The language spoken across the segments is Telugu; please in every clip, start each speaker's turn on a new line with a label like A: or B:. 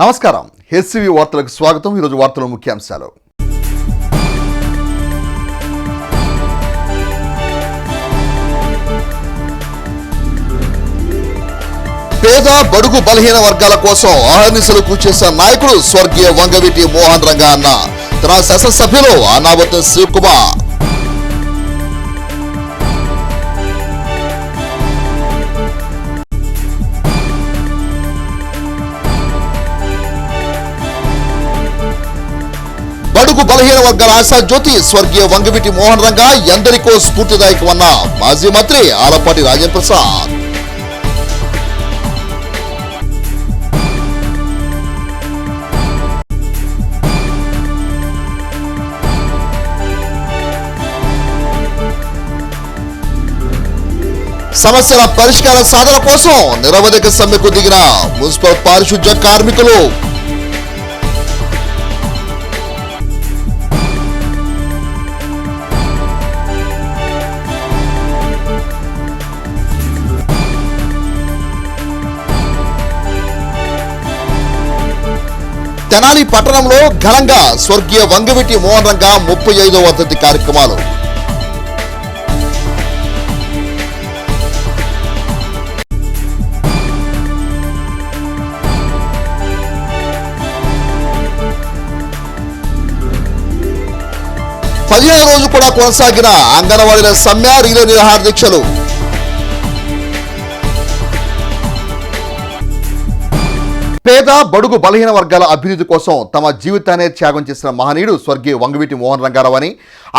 A: నమస్కారం. హెచ్సివి వార్తలకు స్వాగతం. ఈరోజు వార్తల ముఖ్యాంశాలు. పేద బడుగు బలహీన వర్గాల కోసం అహర్నిశలు కృషి చేసిన నాయకుడు స్వర్గీయ వంగవీటి మోహన్ రంగా అన్న తన శాసనసభ్యులు అన్నాబత్తుని శివకుమార్. బడుగు బలహీన వర్గాల ఆశాజ్యోతి స్వర్గీయ వంగవీటి మోహన్ రంగా ఎందరికో స్ఫూర్తిదాయకమన్న మాజీ మంత్రి ఆలపాటి రాజేంద్ర ప్రసాద్. సమస్యల పరిష్కార సాధన కోసం నిరవధిక సమ్మెకు దిగిన మున్సిపల్ పారిశుధ్య కార్మికులు. తెనాలి పట్టణంలో ఘనంగా స్వర్గీయ వంగవీటి మోహన్ రంగా 35వ వర్ధంతి కార్యక్రమాలు. పదిహేను రోజు కూడా కొనసాగిన అంగన్వాడీల సమ్మె రీలే నిరాహార దీక్షలు. పేద బడుగు బలహీన వర్గాల అభివృద్ధి కోసం తమ జీవితాన్ని త్యాగం చేసిన మహనీయుడు స్వర్గీయ వంగవీటి మోహన్ రంగారావు అని,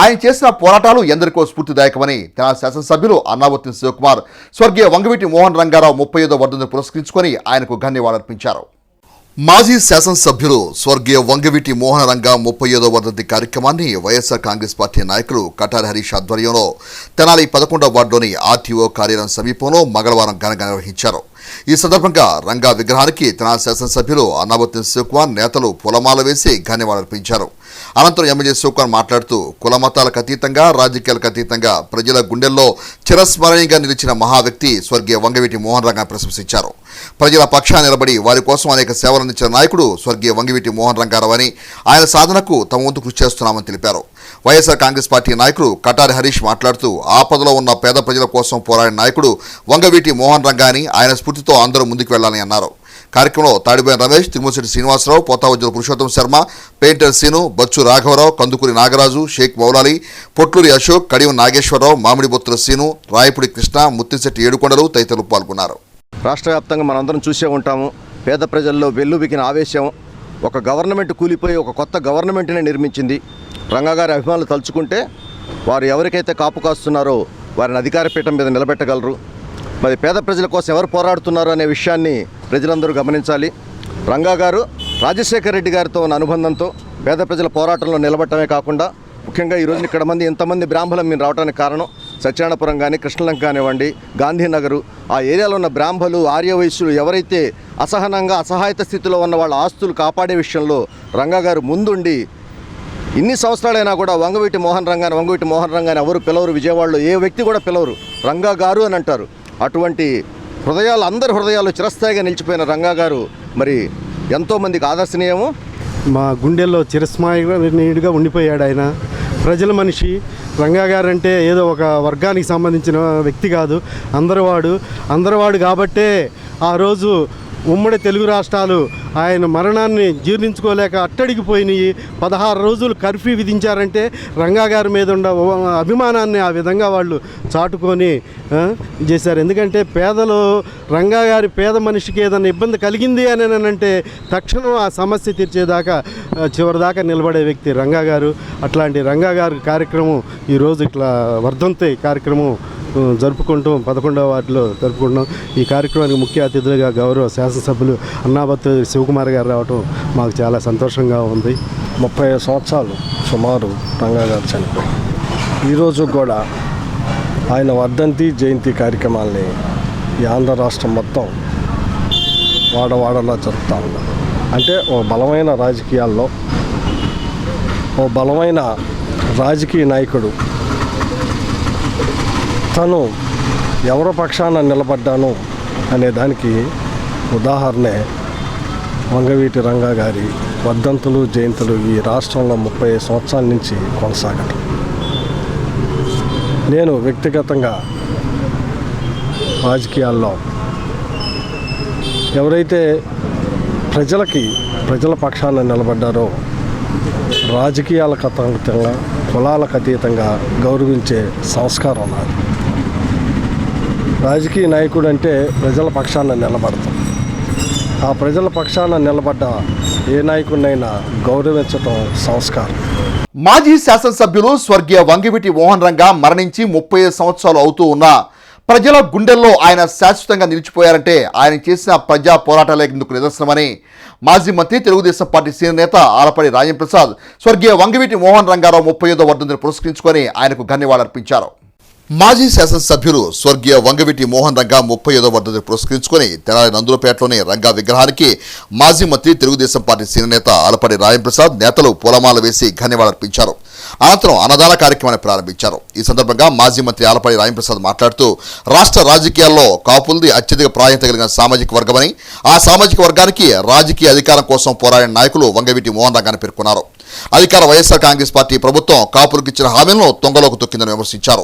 A: ఆయన చేసిన పోరాటాలు ఎందరికో స్ఫూర్తిదాయకమని తన శాసనసభ్యులు అన్నాబత్తుని శివకుమార్ స్వర్గీయ వంగవీటి మోహన్ రంగారావు 35వ వర్ధంతిని పురస్కరించుకొని ఆయనకు ధన్యవాదాలర్పించారు. మాజీ శాసనసభ్యులు స్వర్గీయ వంగవీటి మోహన్ రంగా 35వ వర్ధంతి కార్యక్రమాన్ని వైఎస్ఆర్ కాంగ్రెస్ పార్టీ నాయకులు కటారి హరీష్ ఆధ్వర్యంలో తెనాలి 11వ వార్డులోని ఆర్టీఓ కార్యాలయం సమీపంలో మంగళవారం ఘనంగా నిర్వహించారు. ఈ సందర్భంగా రంగా విగ్రహానికి తెనాలి శాసనసభ్యులు అన్నాబత్తుని శివకుమార్ నేతలు పూలమాల వేసి ధన్యవాదాలర్పించారు. అనంతరం ఎమ్మెల్యే శివకుమార్ మాట్లాడుతూ కుల మతాలకు అతీతంగా రాజకీయాలకు అతీతంగా ప్రజల గుండెల్లో చిరస్మరణీయంగా నిలిచిన మహా వ్యక్తి స్వర్గీయ వంగవీటి మోహన్ రంగా ప్రశంసించారు. ప్రజల పక్షాన నిలబడి వారి కోసం అనేక సేవలు అందించిన నాయకుడు స్వర్గీయ వంగవీటి మోహన్ రంగారావు అని, ఆయన సాధనకు తమ వంతు కృషి చేస్తున్నామని తెలిపారు. వైఎస్ఆర్ కాంగ్రెస్ పార్టీ నాయకుడు కటారి హరీష్ మాట్లాడుతూ ఆపదలో ఉన్న పేద ప్రజల కోసం పోరాడిన నాయకుడు వంగవీటి మోహన్ రంగా అని, ఆయన స్ఫూర్తితో అందరూ ముందుకు వెళ్లాలని అన్నారు. కార్యక్రమంలో తాడిపోయిన రమేష్, తిరుమలశెట్టి శ్రీనివాసరావు, పోతావజ్జుల పురుషోత్తం శర్మ, పెయింటర్ సీను, బచ్చు రాఘవరావు, కందుకూరి నాగరాజు, షేక్ మౌలాలి, పొట్లూరి అశోక్, కడియం నాగేశ్వరరావు, మామిడిబొత్తుల సీను, రాయపుడి కృష్ణ, ముత్తిశెట్టి ఏడుకొండలు తదితరులు పాల్గొన్నారు.
B: రాష్ట్ర వ్యాప్తంగా మనందరం చూసే ఉంటాము. పేద ప్రజల్లో వెల్లుబికిన ఆవేశం. ఒక గవర్నమెంట్ కూలిపోయి ఒక కొత్త గవర్నమెంట్నే నిర్మించింది. రంగా గారి అభిమానులు తలుచుకుంటే వారు ఎవరికైతే కాపు కాస్తున్నారో వారిని అధికార పీఠం మీద నిలబెట్టగలరు. మరి పేద ప్రజల కోసం ఎవరు పోరాడుతున్నారు అనే విషయాన్ని ప్రజలందరూ గమనించాలి. రంగా గారు రాజశేఖర రెడ్డి గారితో ఉన్న అనుబంధంతో పేద ప్రజల పోరాటంలో నిలబడటమే కాకుండా ముఖ్యంగా ఈరోజు ఇక్కడ ఇంతమంది బ్రాహ్మణులు మీరు రావడానికి కారణం సత్యనారాయణపురం కానీ, కృష్ణలంక కానివ్వండి, గాంధీనగరు ఆ ఏరియాలో ఉన్న బ్రాహ్మణులు, ఆర్యవైశ్యులు ఎవరైతే అసహనంగా అసహాయత స్థితిలో ఉన్న వాళ్ళ ఆస్తులు కాపాడే విషయంలో రంగా గారు ముందుండి ఇన్ని సంవత్సరాలైనా కూడా వంగవీటి మోహన్ రంగాని ఎవరు పిలవరు. విజయవాడలో ఏ వ్యక్తి కూడా పిలవరు, రంగా గారు అని అంటారు. అటువంటి హృదయాలు, అందరి హృదయాల్లో చిరస్థాయిగా నిలిచిపోయిన రంగా గారు మరి ఎంతోమందికి ఆదర్శనీయము.
C: మా గుండెల్లో చిరస్మరణీయుడిగా ఉండిపోయాడు. ఆయన ప్రజల మనిషి. రంగా గారు అంటే ఏదో ఒక వర్గానికి సంబంధించిన వ్యక్తి కాదు, అందరివాడు కాబట్టే ఆ రోజు ఉమ్మడి తెలుగు రాష్ట్రాలు ఆయన మరణాన్ని జీర్ణించుకోలేక అట్టడిగిపోయినాయి. 16 రోజులు కర్ఫ్యూ విధించారంటే రంగా గారి మీద ఉన్న అభిమానాన్ని ఆ విధంగా వాళ్ళు చాటుకొని చేశారు. ఎందుకంటే పేదలు రంగా గారి పేద మనిషికి ఏదైనా ఇబ్బంది కలిగింది అని అంటే తక్షణం ఆ సమస్య తీర్చేదాకా చివరిదాకా నిలబడే వ్యక్తి రంగా గారు. అట్లాంటి రంగా గారి కార్యక్రమం ఈరోజు ఇట్లా వర్ధంతి కార్యక్రమం జరుపుకుంటూ 11వ వార్డులో జరుపుకుంటున్నాం. ఈ కార్యక్రమానికి ముఖ్య అతిథులుగా గౌరవ శాసనసభ్యులు అన్నాబత్తు శివకుమార్ గారు రావడం మాకు చాలా సంతోషంగా ఉంది.
D: 30 సంవత్సరాలు సుమారు రంగా గారు చనిపోయి ఈరోజు కూడా ఆయన వర్ధంతి జయంతి కార్యక్రమాల్ని ఈ ఆంధ్ర రాష్ట్రం మొత్తం వాడవాడలా జరుపుతూ ఉన్నారు. అంటే ఓ బలమైన రాజకీయాల్లో ఓ బలమైన రాజకీయ నాయకుడు తను ఎవరి పక్షాన నిలబడ్డాను అనే దానికి ఉదాహరణే వంగవీటి రంగా గారి వర్ధంతులు జయంతులు ఈ రాష్ట్రంలో 30 సంవత్సరాల నుంచి కొనసాగటం. నేను వ్యక్తిగతంగా రాజకీయాల్లో ఎవరైతే ప్రజల పక్షాన నిలబడ్డారో రాజకీయాలకు అతీతంగా కులాలకు అతీతంగా గౌరవించే సంస్కారం నాది. రాజకీయ నాయకుడు అంటే ప్రజల పక్షాన నిలబడతాం. ఆ ప్రజల పక్షాన నిలబడ్డ ఏ నాయకుడినైనా గౌరవించటం సంస్కారం.
A: మాజీ శాసనసభ్యులు స్వర్గీయ వంగవీటి మోహన్ రంగా మరణించి 30 సంవత్సరాలు అవుతూ ఉన్నా ప్రజల గుండెల్లో ఆయన శాశ్వతంగా నిలిచిపోయారంటే ఆయన చేసిన ప్రజా పోరాటాలే ఇందుకు నిదర్శనమని మాజీ మంత్రి తెలుగుదేశం పార్టీ సీనియర్ నేత ఆలపాటి రాజేంద్రప్రసాద్ స్వర్గీయ వంగవీటి మోహన్ రంగారావు 35వ వర్ధంతిని పురస్కరించుకొని ఆయనకు ధన్యవాదాలర్పించారు. మాజీ శాసనసభ్యులు స్వర్గీయ వంగవీటి మోహన్ రంగా 35వ వర్ధంతిని పురస్కరించుకొని తెనాలి నందులపేటలోని రంగా విగ్రహానికి మాజీ మంత్రి తెలుగుదేశం పార్టీ సీనియర్ నేత ఆలపాటి రాజేంద్రప్రసాద్ నేతలు పూలమాల వేసి ధన్యవాదాలర్పించారు. అనంతరం అన్నదాన కార్యక్రమాన్ని ప్రారంభించారు. ఈ సందర్భంగా మాజీ మంత్రి ఆలపాటి రాజేంద్రప్రసాద్ మాట్లాడుతూ రాష్ట్ర రాజకీయాల్లో కాపులది అత్యధిక ప్రాధాన్యత కలిగిన సామాజిక వర్గమని, ఆ సామాజిక వర్గానికి రాజకీయ అధికారం కోసం పోరాడిన నాయకులు వంగవీటి మోహన్ రంగాన్ని పేర్కొన్నారు. అధికార వైఎస్ఆర్ కాంగ్రెస్ పార్టీ ప్రభుత్వం కాపులకు ఇచ్చిన హామీలను తొంగలోకి తొక్కిందని విమర్శించారు.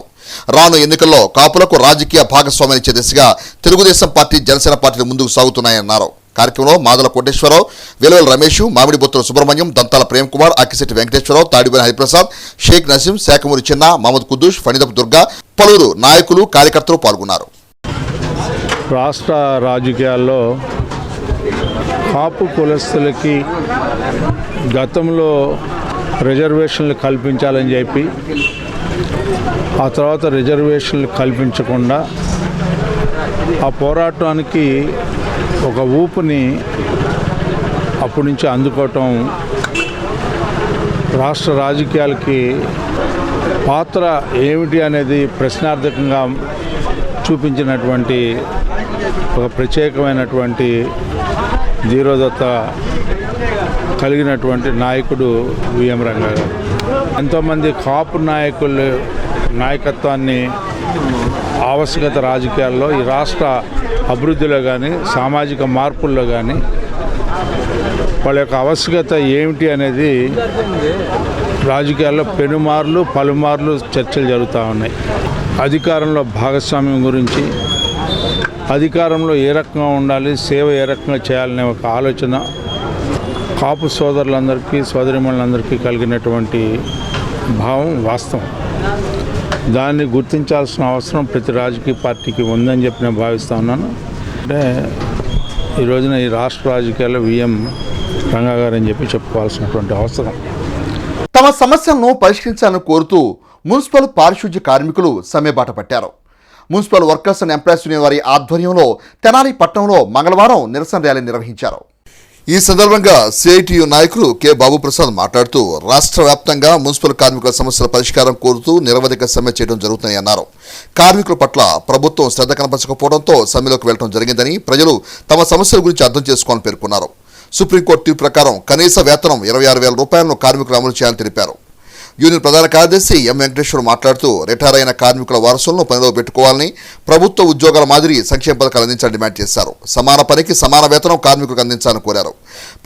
A: రాను ఎన్నికల్లో కాపులకు రాజకీయ భాగస్వామ్యం ఇచ్చే దిశగా తెలుగుదేశం పార్టీ, జనసేన పార్టీలు ముందుకు సాగుతున్నాయన్నారు. కార్యక్రమంలో మాదల కోటేశ్వరరావు, వెలువెల రమేష్, మామిడి బొత్తుల సుబ్రహ్మణ్యం, దంతాల ప్రేమ్ కుమార్, అక్కిశెట్టి వెంకటేశ్వరరావు, తాడిబోయిన హరిప్రసాద్, షేక్ నసీం, శాఖమూరి చిన్న, మహమ్మద్ కుద్దూష్, ఫణిదపు దుర్గా, పలువురు నాయకులు, కార్యకర్తలు పాల్గొన్నారు.
E: రాష్ట్ర రాజకీయాల్లో కాపు కులస్తులకి గతంలో రిజర్వేషన్లు కల్పించాలని చెప్పి ఆ తర్వాత రిజర్వేషన్లు కల్పించకుండా ఆ పోరాటానికి ఒక ఊపుని అప్పటి నుంచి అందుకోవటం రాష్ట్ర రాజకీయాలకి పాత్ర ఏమిటి అనేది ప్రశ్నార్థకంగా చూపించినటువంటి ఒక ప్రత్యేకమైనటువంటి ధీరోదత్త కలిగినటువంటి నాయకుడు విఎం రంగా గారు. ఎంతోమంది కాపు నాయకుల నాయకత్వాన్ని ఆవశ్యకత రాజకీయాల్లో ఈ రాష్ట్ర అభివృద్ధిలో కానీ సామాజిక మార్పుల్లో కానీ వాళ్ళ యొక్క ఆవశ్యకత ఏమిటి అనేది రాజకీయాల్లో పలుమార్లు చర్చలు జరుగుతూ ఉన్నాయి. అధికారంలో భాగస్వామ్యం గురించి, అధికారంలో ఏ రకంగా ఉండాలి, సేవ ఏ రకంగా చేయాలనే ఒక ఆలోచన కాపు సోదరులందరికీ, సోదరిమణులందరికీ కలిగినటువంటి భావం వాస్తవం. దాన్ని గుర్తించాల్సిన అవసరం ప్రతి రాజకీయ పార్టీకి ఉందని చెప్పి నేను భావిస్తూ ఉన్నాను. అంటే ఈ రోజున ఈ రాష్ట్ర రాజకీయాల్లో విఎం రంగా గారు అని చెప్పి చెప్పుకోవాల్సినటువంటి అవసరం.
A: తమ సమస్యలను పరిష్కరించాలని కోరుతూ మున్సిపల్ పారిశుధ్య కార్మికులు సమ్మెబాట పట్టారు. Municipal workers and employees union వారి ఆధ్వర్యంలో తెనాలి పట్టణంలో మంగళవారం నిరసన ర్యాలీ నిర్వహించారు. ఈ సందర్భంగా సిఐటియు నాయకులు కె బాబుప్రసాద్ మాట్లాడుతూ రాష్ట్ర వ్యాప్తంగా మున్సిపల్ కార్మికుల సమస్యల పరిష్కారం కోరుతూ నిరవధిక సమ్మె చేయడం జరుగుతుందని అన్నారు. కార్మికుల పట్ల ప్రభుత్వం శ్రద్ధ కనపరచకపోవడంతో సమ్మెలోకి వెళ్లడం జరిగిందని, ప్రజలు తమ సమస్యల గురించి అర్థం చేసుకోవాలని పేర్కొన్నారు. సుప్రీంకోర్టు తీర్పు ప్రకారం కనీస వేతనం 26,000 రూపాయలను కార్మికులు అమలు చేయాలని తెలిపారు. యూనియన్ ప్రధాన కార్యదర్శి ఎం వెంకటేశ్వర్ మాట్లాడుతూ రిటైర్ అయిన కార్మికుల వారసులను పనిలో పెట్టుకోవాలని, ప్రభుత్వ ఉద్యోగాల మాదిరి సంక్షేమ పథకాలు అందించాలని డిమాండ్ చేశారు. సమాన పనికి సమాన వేతనం కార్మికులకు అందించాలని కోరారు.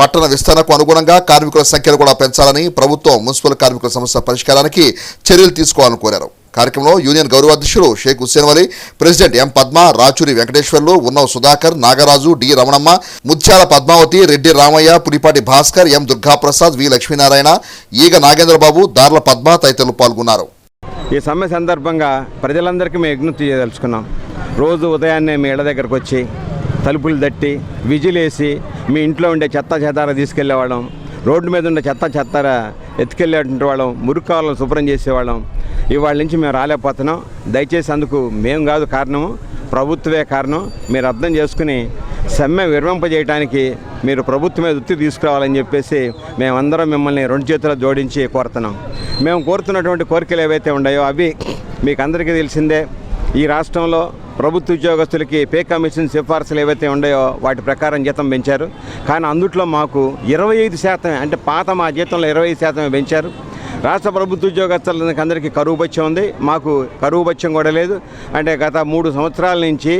A: పట్టణ విస్తరణకు అనుగుణంగా కార్మికుల సంఖ్యను కూడా పెంచాలని, ప్రభుత్వం మున్సిపల్ కార్మికుల సమస్య పరిష్కారానికి చర్యలు తీసుకోవాలని కోరారు. కార్యక్రమంలో యూనియన్ గౌరవాధ్యక్షులు షేక్ హుస్సేన్ వలి, ప్రెసిడెంట్ ఎం పద్మ, రాచూరి వెంకటేశ్వర్లు, ఉన్నవ సుధాకర్, నాగరాజు, డి రమణమ్మ, ముత్యాల పద్మావతి, రెడ్డి రామయ్య, పులిపాటి భాస్కర్, ఎం దుర్గాప్రసాద్, వి లక్ష్మీనారాయణ, ఈగ నాగేంద్రబాబు, దార్ల పద్మ తదితరులు పాల్గొన్నారు.
F: ఈ సమ్మె సందర్భంగా ప్రజలందరికీ మేము విజ్ఞప్తి చేయదలుచుకున్నాం. రోజు ఉదయాన్నే మీ ఇళ్ల దగ్గరకు వచ్చి తలుపులు తట్టి విజిలేసి మీ ఇంట్లో ఉండే చెత్త చెదార తీసుకెళ్లేవాళ్ళం, రోడ్డు మీద ఉండే చెత్తార ఎత్తుకెళ్ళేటువంటి వాళ్ళం, మురుక్కాలను శుభ్రం చేసేవాళ్ళం. ఇవాళ నుంచి మేము రాలేకపోతున్నాం. దయచేసి అందుకు మేము కాదు కారణము, ప్రభుత్వమే కారణం. మీరు అర్థం చేసుకుని సమ్మె విరమింపజేయడానికి మీరు ప్రభుత్వమే ఒత్తిడి తీసుకురావాలని చెప్పేసి మేమందరం మిమ్మల్ని 2 చేతులు జోడించి కోరుతున్నాం. మేము కోరుతున్నటువంటి కోరికలు ఏవైతే ఉన్నాయో అవి మీకు అందరికీ తెలిసిందే. ఈ రాష్ట్రంలో ప్రభుత్వ ఉద్యోగస్తులకి పే కమిషన్ సిఫార్సులు ఏవైతే ఉన్నాయో వాటి ప్రకారం జీతం పెంచారు. కానీ అందుట్లో మాకు 25%, అంటే పాత మా జీతంలో 25% పెంచారు. రాష్ట్ర ప్రభుత్వ ఉద్యోగస్తులకి అందరికీ కరువు బత్యం ఉంది, మాకు కరువు బత్యం కూడా లేదు. అంటే గత 3 సంవత్సరాల నుంచి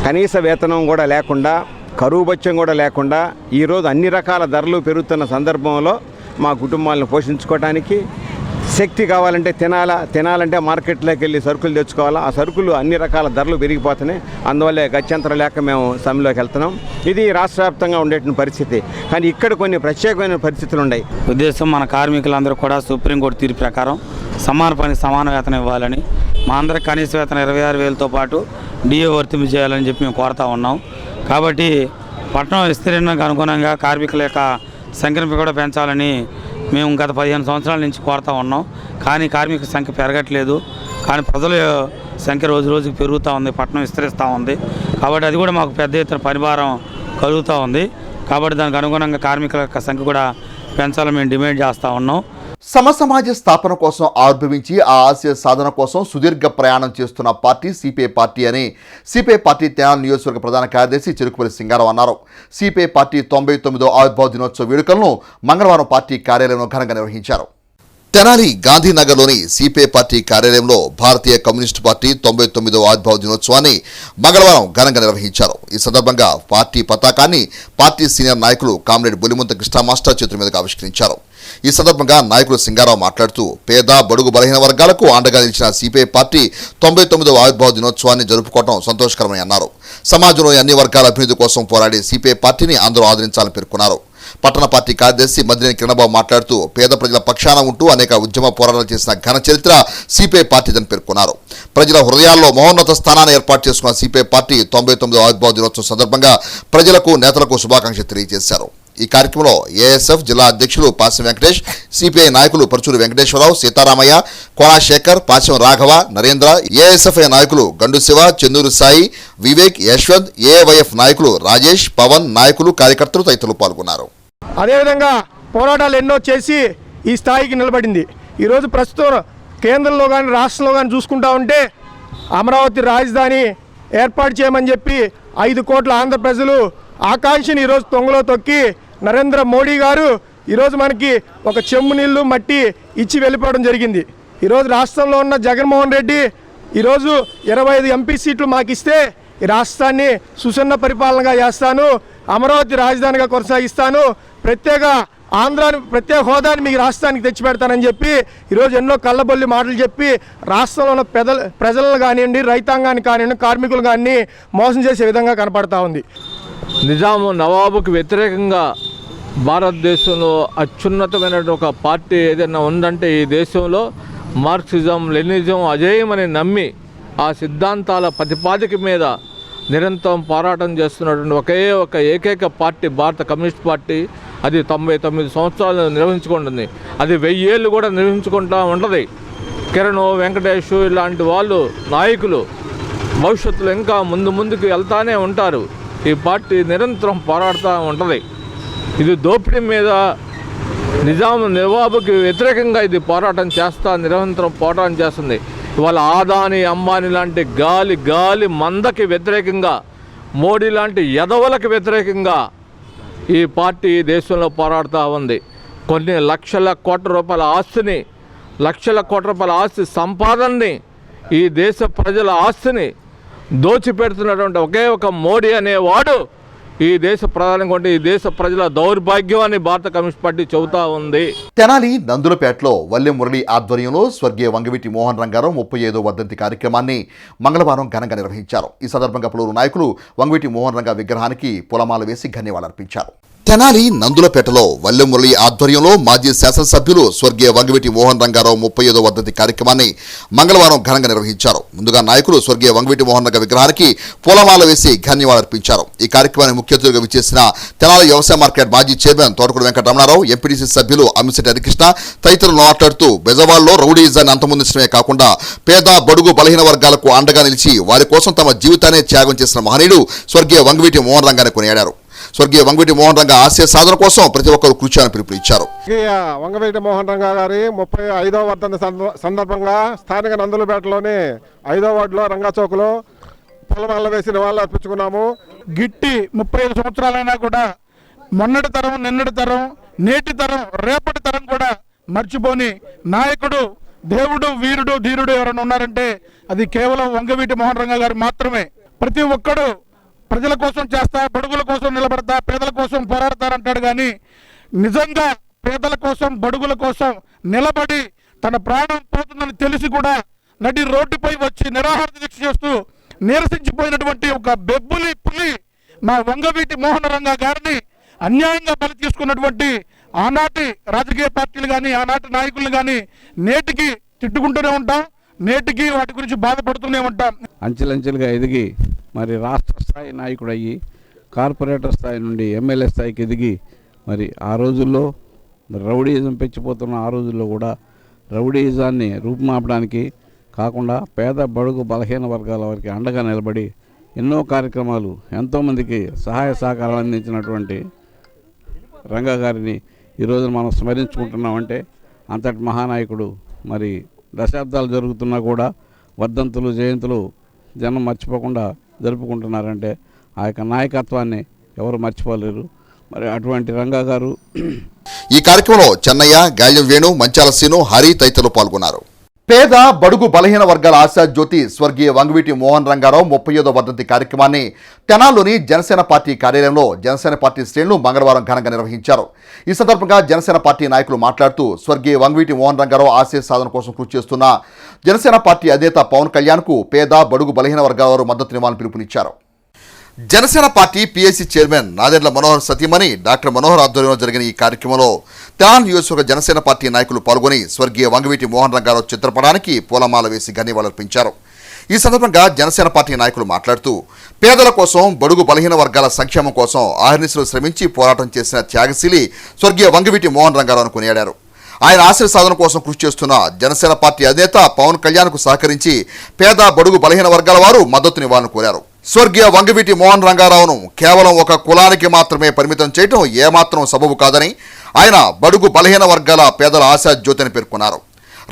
F: కనీస వేతనం కూడా లేకుండా కరువు బత్యం కూడా లేకుండా ఈరోజు అన్ని రకాల ధరలు పెరుగుతున్న సందర్భంలో మా కుటుంబాలను పోషించుకోవడానికి శక్తి కావాలంటే తినాలంటే మార్కెట్లోకి వెళ్ళి సరుకులు తెచ్చుకోవాలా. ఆ సరుకులు అన్ని రకాల ధరలు పెరిగిపోతున్నాయి. అందువల్లే గత్యంతరం లేక మేము సమ్మెలోకి వెళ్తున్నాం. ఇది రాష్ట్ర వ్యాప్తంగా ఉండేటువంటి పరిస్థితి. కానీ ఇక్కడ కొన్ని ప్రత్యేకమైన పరిస్థితులు ఉన్నాయి.
G: ఉద్దేశం మన కార్మికులందరూ కూడా సుప్రీంకోర్టు తీర్పు ప్రకారం సమాన పనికి సమాన వేతనం ఇవ్వాలని, మా అందరికి కనీస వేతనం 26,000తో పాటు డిఏ వర్తింపు చేయాలని చెప్పి మేము కోరుతా ఉన్నాం. కాబట్టి పట్టణం విస్తీర్ణకు అనుగుణంగా కార్మికుల యొక్క సంఖ్యను కూడా పెంచాలని మేము గత 15 సంవత్సరాల నుంచి కోరుతా ఉన్నాం. కానీ కార్మికుల సంఖ్య పెరగట్లేదు. కానీ ప్రజల సంఖ్య రోజు రోజుకి పెరుగుతూ ఉంది, పట్టణం విస్తరిస్తూ ఉంది. కాబట్టి అది కూడా మాకు పెద్ద ఎత్తున పనిభారం కలుగుతూ ఉంది. కాబట్టి దానికి అనుగుణంగా కార్మికుల యొక్క సంఖ్య కూడా పెంచాలని మేము డిమాండ్ చేస్తూ ఉన్నాం.
A: సమసమాజ స్థాపన కోసం ఆవిర్భవించి ఆ ఆశయ సాధన కోసం సుదీర్ఘ ప్రయాణం చేస్తున్న పార్టీ సిపిఐ పార్టీ అని సిపిఐ పార్టీ తెనాలి నియోజకవర్గ ప్రధాన కార్యదర్శి చెరుకుపల్లి సింగారావు అన్నారు. సిపిఐ పార్టీ 99వ ఆవిర్భావ దినోత్సవ వేడుకలను మంగళవారం పార్టీ కార్యాలయంలో ఘనంగా నిర్వహించారు. తెనాలి గాంధీనగర్లోని సిపిఐ పార్టీ కార్యాలయంలో భారతీయ కమ్యూనిస్టు పార్టీ 99వ ఆవిర్భావ దినోత్సవాన్ని మంగళవారం ఘనంగా నిర్వహించారు. ఈ సందర్భంగా పార్టీ పతాకాన్ని పార్టీ సీనియర్ నాయకులు కామ్రేడ్ బొలిముంత కృష్ణ మాస్టర్ చేతుల మీదుగా ఆవిష్కరించారు. ఈ సందర్భంగా నాయకులు సింగారావు మాట్లాడుతూ పేద బడుగు బలహీన వర్గాలకు అండగా నిలిచిన సిపిఐ పార్టీ 99వ ఆవిర్భావ దినోత్సవాన్ని జరుపుకోవడం సంతోషకరమని అన్నారు. సమాజంలోని అన్ని వర్గాల అభివృద్ధి కోసం పోరాడే సిపిఐ పార్టీని అందరూ ఆదరించాలని పేర్కొన్నారు. పట్టణ పార్టీ కార్యదర్శి మద్దినేని కిరణబాబు మాట్లాడుతూ పేద ప్రజల పక్షాన ఉంటూ అనేక ఉద్యమ పోరాటాలు చేసిన ఘన చరిత్ర సిపిఐ పార్టీదని పేర్కొన్నారు. ప్రజల హృదయాల్లో మహోన్నత స్థానాన్ని ఏర్పాటు చేసుకున్న సిపిఐ పార్టీ 99వ ఆవిర్భావ దినోత్సవం సందర్భంగా ప్రజలకు నేతలకు శుభాకాంక్షలు తెలియజేశారు. ఈ కార్యక్రమంలో ఏఎస్ఎఫ్ జిల్లా అధ్యక్షులు పాసం వెంకటేష్, సిపిఐ నాయకులు పరుచూరు వెంకటేశ్వరరావు, సీతారామయ్య, కోనాశేఖర్, పాసం రాఘవ, నరేంద్ర, ఏఎస్ఎఫ్ఐ నాయకులు గండు శివ, చెన్నూరు సాయి, వివేక్, యశ్వంత్, ఏవైఎఫ్ నాయకులు రాజేష్, పవన్, నాయకులు, కార్యకర్తలు తదితరులు పాల్గొన్నారు.
H: అదేవిధంగా పోరాటాలు ఎన్నో చేసి ఈ స్థాయికి నిలబడింది. ఈరోజు ప్రస్తుతం కేంద్రంలో కానీ రాష్ట్రంలో కానీ చూసుకుంటా ఉంటే అమరావతి రాజధాని ఏర్పాటు చేయమని చెప్పి 5 కోట్ల ఆంధ్ర ప్రజలు ఆకాంక్షని ఈరోజు తొంగలో తొక్కి నరేంద్ర మోడీ గారు ఈరోజు మనకి ఒక చెంబు నీళ్లు మట్టి ఇచ్చి వెళ్ళిపోవడం జరిగింది. ఈరోజు రాష్ట్రంలో ఉన్న జగన్మోహన్ రెడ్డి ఈరోజు 25 ఎంపీ సీట్లు మాకు ఇస్తే ఈ రాష్ట్రాన్ని సుసన్న పరిపాలనగా చేస్తాను, అమరావతి రాజధానిగా కొనసాగిస్తాను, ప్రత్యేక హోదాని మీకు రాష్ట్రానికి తెచ్చిపెడతానని చెప్పి ఈరోజు ఎన్నో కళ్ళబొల్లి మాటలు చెప్పి రాష్ట్రంలో ఉన్న ప్రజలను కానివ్వండి, రైతాంగాన్ని కానివ్వండి, కార్మికులు కానీ మోసం చేసే విధంగా కనపడతా ఉంది.
I: నిజాము నవాబుకు వ్యతిరేకంగా భారతదేశంలో అత్యున్నతమైన ఒక పార్టీ ఏదైనా ఉందంటే ఈ దేశంలో మార్క్సిజం, లెనినిజం అజేయమని నమ్మి ఆ సిద్ధాంతాల ప్రతిపాదిక మీద నిరంతరం పోరాటం చేస్తున్నటువంటి ఏకైక పార్టీ భారత కమ్యూనిస్ట్ పార్టీ. అది 99 సంవత్సరాలు నిర్వహించుకుంటుంది. అది 1000 ఏళ్ళు కూడా నిర్వహించుకుంటూ ఉంటుంది. కిరణ్, వెంకటేష్ ఇలాంటి వాళ్ళు నాయకులు భవిష్యత్తులో ఇంకా ముందుకు వెళ్తానే ఉంటారు. ఈ పార్టీ నిరంతరం పోరాడుతూ ఉంటుంది. ఇది దోపిడీ మీద నవాబుకి వ్యతిరేకంగా ఇది నిరంతరం పోరాటం చేస్తుంది. ఇవాళ ఆదాని, అంబానీ లాంటి గాలి మందకి వ్యతిరేకంగా, మోడీ లాంటి ఎదవలకు వ్యతిరేకంగా ఈ పార్టీ దేశంలో పోరాడుతూ ఉంది. కొన్ని లక్షల కోట్ల రూపాయల ఆస్తిని, లక్షల కోట్ల రూపాయల ఆస్తి సంపాదనని, ఈ దేశ ప్రజల ఆస్తిని దోచిపెడుతున్నటువంటి ఒక మోడీ అనేవాడు ఈ దేశ ప్రధాని కొంటే ఈ దేశ ప్రజల దౌర్భాగ్యం అని భారత కమ్యూనిస్ట్ పార్టీ చెబుతా ఉంది.
A: తెనాలి నందులపేటలో వల్లె మురళి ఆధ్వర్యంలో స్వర్గీయ వంగవీటి మోహన్ రంగారావు 35వ వర్ధంతి కార్యక్రమాన్ని మంగళవారం ఘనంగా నిర్వహించారు. ఈ సందర్భంగా పలువురు నాయకులు వంగవీటి మోహన్ రంగా విగ్రహానికి పూలమాల వేసి ధన్యవాదాలర్పించారు. తెనాలి నందులపేటలో వల్లె మురళి ఆధ్వర్యంలో మాజీ శాసనసభ్యులు స్వర్గీయ వంగవీటి మోహన్ రంగారావు 35వ వర్ధంతి కార్యక్రమాన్ని మంగళవారం ఘనంగా నిర్వహించారు. ముందుగా నాయకులు స్వర్గీయ వంగవీటి మోహన్ రంగ విగ్రహానికి పూలమాల వేసి ధన్యవాదాలర్పించారు. ఈ కార్యక్రమాన్ని ముఖ్య అతిథిగా విచ్చేసిన తెనాలి వ్యవసాయ మార్కెట్ మాజీ చైర్మన్ తోటకూడి వెంకటరమణారావు, ఎంపీడీసీ సభ్యులు అమ్మిశెట్టి హరికృష్ణ తదితరులు మాట్లాడుతూ బెజవాడలో రౌడీయిజాన్ని అంతమొందించడమే కాకుండా పేద బడుగు బలహీన వర్గాలకు అండగా నిలిచి వారి కోసం తమ జీవితాన్ని త్యాగం చేసిన మహనీయుడు స్వర్గీయ వంగవీటి మోహన్ రంగాన్ని కొనియాడారు. స్వర్గీయ వంగవీటి మోహన్ రంగా ఆశయ సాధన కోసం ప్రతి ఒక్కరు కృషి చేయాలని పిలుపునిచ్చారు.
J: వంగవీటి మోహన్ రంగా గారి 35వ వర్ధంతి సందర్భంగా స్థానిక నందులపేటలోని 5వ వార్డులో రంగా చౌక్లో పొలమాల వేసి నివాళులు అర్పించుకున్నాము.
H: గిట్టి 35 సంవత్సరాలైనా కూడా మొన్నటి తరం, నిన్నటి తరం, నేటి తరం, రేపటి తరం కూడా మర్చిపోని నాయకుడు, దేవుడు, వీరుడు, ధీరుడు ఎవరైనా ఉన్నారంటే అది కేవలం వంగవీటి మోహన్ రంగా గారు మాత్రమే. ప్రతి ఒక్కడు
K: ప్రజల కోసం చేస్తా, బడుగుల కోసం నిలబడతా, పేదల కోసం పోరాడతారంటాడు. కానీ నిజంగా పేదల కోసం, బడుగుల కోసం నిలబడి తన ప్రాణం పోతుందని తెలిసి కూడా నడి రోడ్డుపై వచ్చి నిరాహార దీక్ష చేస్తూ నీరసించిపోయినటువంటి ఒక బెబ్బులి పులి మా వంగవీటి మోహన రంగా గారిని అన్యాయంగా బలి తీసుకున్నటువంటి ఆనాటి రాజకీయ పార్టీలు కానీ, ఆనాటి నాయకులు కానీ నేటికి తిట్టుకుంటూనే ఉంటాం, నేటికి వాటి గురించి బాధపడుతూనే ఉంటాం.
F: అంచెలంచెలుగా ఎదిగి మరి రాష్ట్ర స్థాయి నాయకుడు అయ్యి కార్పొరేటర్ స్థాయి నుండి ఎమ్మెల్యే స్థాయికి ఎదిగి మరి ఆ రోజుల్లో రౌడీయిజం పెంచిపోతున్న ఆ రోజుల్లో కూడా రౌడీయిజాన్ని రూపుమాపడానికి కాకుండా పేద బడుగు బలహీన వర్గాల వారికి అండగా నిలబడి ఎన్నో కార్యక్రమాలు ఎంతోమందికి సహాయ సహకారాలు అందించినటువంటి రంగా గారిని ఈరోజు మనం స్మరించుకుంటున్నామంటే అంతటి మహానాయకుడు మరి దశాబ్దాలు జరుగుతున్నా కూడా వర్ధంతులు జయంతులు జనం మర్చిపోకుండా జరుపుకుంటున్నారంటే ఆ యొక్క నాయకత్వాన్ని ఎవరు మర్చిపోలేరు. మరి అటువంటి రంగా గారు
A: ఈ కార్యక్రమంలో చెన్నయ్య, గాల్యం వేణు, మంచాల సీను, హరి తదితరులు పాల్గొన్నారు. పేద బడుగు బలహీన వర్గాల ఆశా జ్యోతి స్వర్గీయ వంగవీటి మోహన్ రంగారావు 35వ వర్ధంతి కార్యక్రమాన్ని తెనాల్లోని జనసేన పార్టీ కార్యాలయంలో జనసేన పార్టీ శ్రేణులు మంగళవారం ఘనంగా నిర్వహించారు. ఈ సందర్భంగా జనసేన పార్టీ నాయకులు మాట్లాడుతూ స్వర్గీయ వంగవీటి మోహన్ రంగారావు ఆశయ సాధన కోసం కృషి చేస్తున్న జనసేన పార్టీ అధినేత పవన్ కళ్యాణ్కు పేద బడుగు బలహీన వర్గాల వారు మద్దతునివ్వాలని పిలుపునిచ్చారు. Janasena party PAC chairman Nadendla Manohar సతీమణి డాక్టర్ మనోహర్ ఆధ్వర్యంలో జరిగిన ఈ కార్యక్రమంలో తెనాలి నియోజకవర్గ జనసేన పార్టీ నాయకులు పాల్గొని స్వర్గీయ వంగవీటి మోహన్ రంగారావు చిత్రపటానికి పూలమాల వేసి ఘనీవాళులర్పించారు. ఈ సందర్భంగా జనసేన పార్టీ నాయకులు మాట్లాడుతూ పేదల కోసం, బడుగు బలహీన వర్గాల సంక్షేమం కోసం ఆహర్నిశలు శ్రమించి పోరాటం చేసిన త్యాగశీలి స్వర్గీయ వంగవీటి మోహన్ రంగారావును కొనియాడారు. ఆయన ఆశయ సాధన కోసం కృషి చేస్తున్న జనసేన పార్టీ అధినేత పవన్ కళ్యాణ్కు సహకరించి పేద బడుగు బలహీన వర్గాల వారు మద్దతునివ్వాలని కోరారు. స్వర్గీయ వంగవీటి మోహన్ రంగారావును కేవలం ఒక కులానికి మాత్రమే పరిమితం చేయడం ఏమాత్రం సబబు కాదని ఆయన బడుగు బలహీన వర్గాల పేదల ఆశా జ్యోతి అని పేర్కొన్నారు.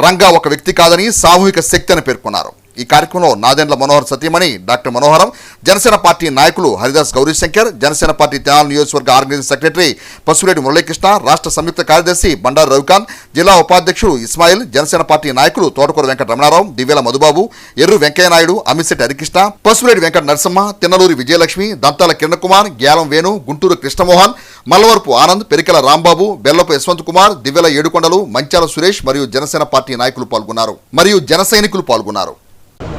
A: రంగా ఒక వ్యక్తి కాదని సామూహిక శక్తి అని పేర్కొన్నారు. ఈ కార్యక్రమంలో నాదెండ్ల మనోహర్ సతీమణి డాక్టర్ మనోహరం, జనసేన పార్టీ నాయకులు హరిదాస్ గౌరీశంకర్, జనసేన పార్టీ తెనాలి నియోజకవర్గ ఆర్గనైజింగ్ సెక్రటరీ పసుపురెడ్డి మురళీకృష్ణ, రాష్ట్ర సంయుక్త కార్యదర్శి బండారు రవికాంత్, జిల్లా ఉపాధ్యక్షుడు ఇస్మాయిల్, జనసేన పార్టీ నాయకులు తోటకూర వెంకట రమణారావు, దివ్యల మధుబాబు, ఎర్రు వెంకయ్యనాయుడు, అమిశెట్టి హరికృష్ణ, పసుపురెడ్డి వెంకట నరసింహ, తిన్నలూరి విజయలక్ష్మి, దంతాల కిరణ్ కుమార్, గ్యాలం వేణు, గుంటూరు కృష్ణమోహన్, మల్లవరపు ఆనంద్, పెరికల రాంబాబు, బెల్లపు యశ్వంత్ కుమార్, దివ్యల ఏడుకొండలు, మంచాల సురేష్ మరియు జనసేన పార్టీ నాయకులు పాల్గొన్నారు. మరియు జన సైనికులు పాల్గొన్నారు.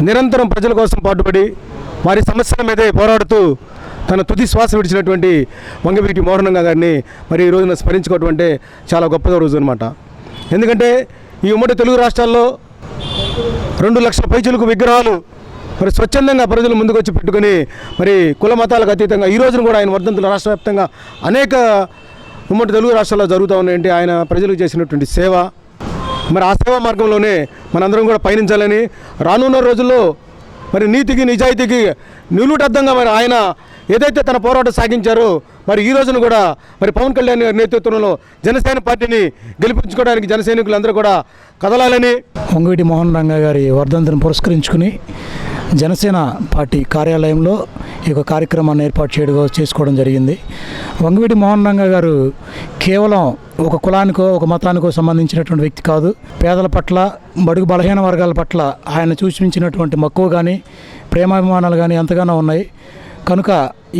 H: నిరంతరం ప్రజల కోసం పాటుపడి వారి సమస్యల మీదే పోరాడుతూ తన తుది శ్వాస విడిచినటువంటి వంగవీటి మోహన్ రంగా గారిని మరి ఈ రోజున స్మరించుకోవడం అంటే చాలా గొప్ప రోజు అనమాట. ఎందుకంటే ఈ ఉమ్మడి తెలుగు రాష్ట్రాల్లో 2 లక్షల పైచులకు విగ్రహాలు మరి స్వచ్ఛందంగా ప్రజలు ముందుకు వచ్చి పెట్టుకొని మరి కుల మతాలకు అతీతంగా ఈ రోజున కూడా ఆయన వర్ధంతులు రాష్ట్ర వ్యాప్తంగా అనేక ఉమ్మడి తెలుగు రాష్ట్రాల్లో జరుగుతూ ఉన్నాయంటే ఆయన ప్రజలకు చేసినటువంటి సేవ. మరి ఆ సేవా మార్గంలోనే మనందరం కూడా పయనించాలని, రానున్న రోజుల్లో మరి నీతికి నిజాయితీకి నిలువుటద్దంగా మరి ఆయన ఏదైతే తన పోరాటం సాగించారో మరి ఈ రోజున కూడా మరి పవన్ కళ్యాణ్ గారి నేతృత్వంలో జనసేన పార్టీని గెలిపించుకోవడానికి జన సైనికులందరూ కూడా కదలాలని
L: వంగవీటి మోహన్ రంగా గారి వర్ధంతిని పురస్కరించుకుని జనసేన పార్టీ కార్యాలయంలో ఈ యొక్క కార్యక్రమాన్ని ఏర్పాటు చేసుకోవడం జరిగింది. వంగవీటి మోహన్ రంగా గారు కేవలం ఒక కులానికో ఒక మతానికో సంబంధించినటువంటి వ్యక్తి కాదు. పేదల పట్ల, బడుగు బలహీన వర్గాల పట్ల ఆయన చూపించినటువంటి మక్కువ కానీ, ప్రేమాభిమానాలు కానీ ఎంతగానో ఉన్నాయి. కనుక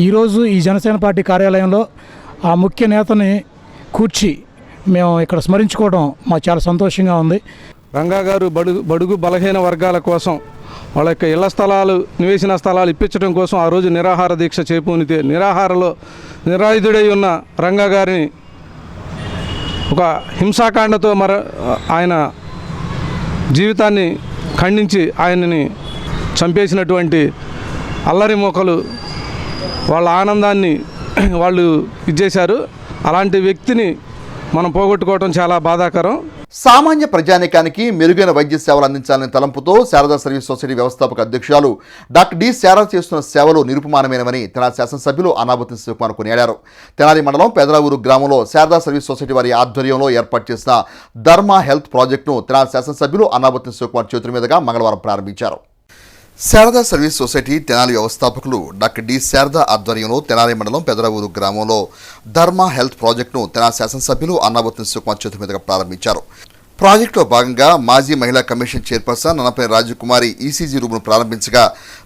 L: ఈరోజు ఈ జనసేన పార్టీ కార్యాలయంలో ఆ ముఖ్య నేతని కూర్చి మేము ఇక్కడ స్మరించుకోవడం మాకు చాలా సంతోషంగా ఉంది.
M: రంగా గారు బడుగు బలహీన వర్గాల కోసం వాళ్ళ యొక్క ఇళ్ల స్థలాలు, నివేశన స్థలాలు ఇప్పించడం కోసం ఆ రోజు నిరాహార దీక్ష చేపూనితే నిరాహారలో నిరాయుధుడై ఉన్న రంగా గారిని ఒక హింసాకాండతో ఆయన జీవితాన్ని ఖండించి ఆయనని చంపేసినటువంటి అల్లరి మోకలు వాళ్ళ ఆనందాన్ని వాళ్ళు ఇచ్చేశారు. అలాంటి వ్యక్తిని మనం పోగొట్టుకోవడం చాలా బాధాకరం.
A: సామాన్య ప్రజానీకానికి మెరుగైన వైద్య సేవలు అందించాలనే తలంపుతో శారదా సర్వీస్ సొసైటీ వ్యవస్థాపక అధ్యక్షురాలు డాక్టర్ డి శారద చేస్తున్న సేవలు నిరుపమానమైనవని తెనాలి శాసనసభ్యులు అన్నాబత్తి శివకుమార్ కొనియాడారు. తెనాలి మండలం పెదరావూరు గ్రామంలో శారదా సర్వీస్ సొసైటీ వారి ఆధ్వర్యంలో ఏర్పాటు చేసిన ధర్మ హెల్త్ ప్రాజెక్టును తెనాలి శాసనసభ్యులు అన్నాబత్తి శివకుమార్ చేతుల మీదుగా మంగళవారం ప్రారంభించారు. శారదా సర్వీస్ సొసైటీ తెనాలి వ్యవస్థాపకులు డాక్టర్ డి శారద ఆధ్వర్యంలో తెనాలి మండలం పెదరావూరు గ్రామంలో ధర్మ హెల్త్ ప్రాజెక్టును తెనాలి శాసనసభ్యులు అన్నాబత్తి శివకుమార్ చేతుల మీదుగా ప్రారంభించారు. ప్రాజెక్టులో భాగంగా మాజీ మహిళా commission chairperson Nannapalli Rajakumari ECG రూమ్ను ప్రారంభించగా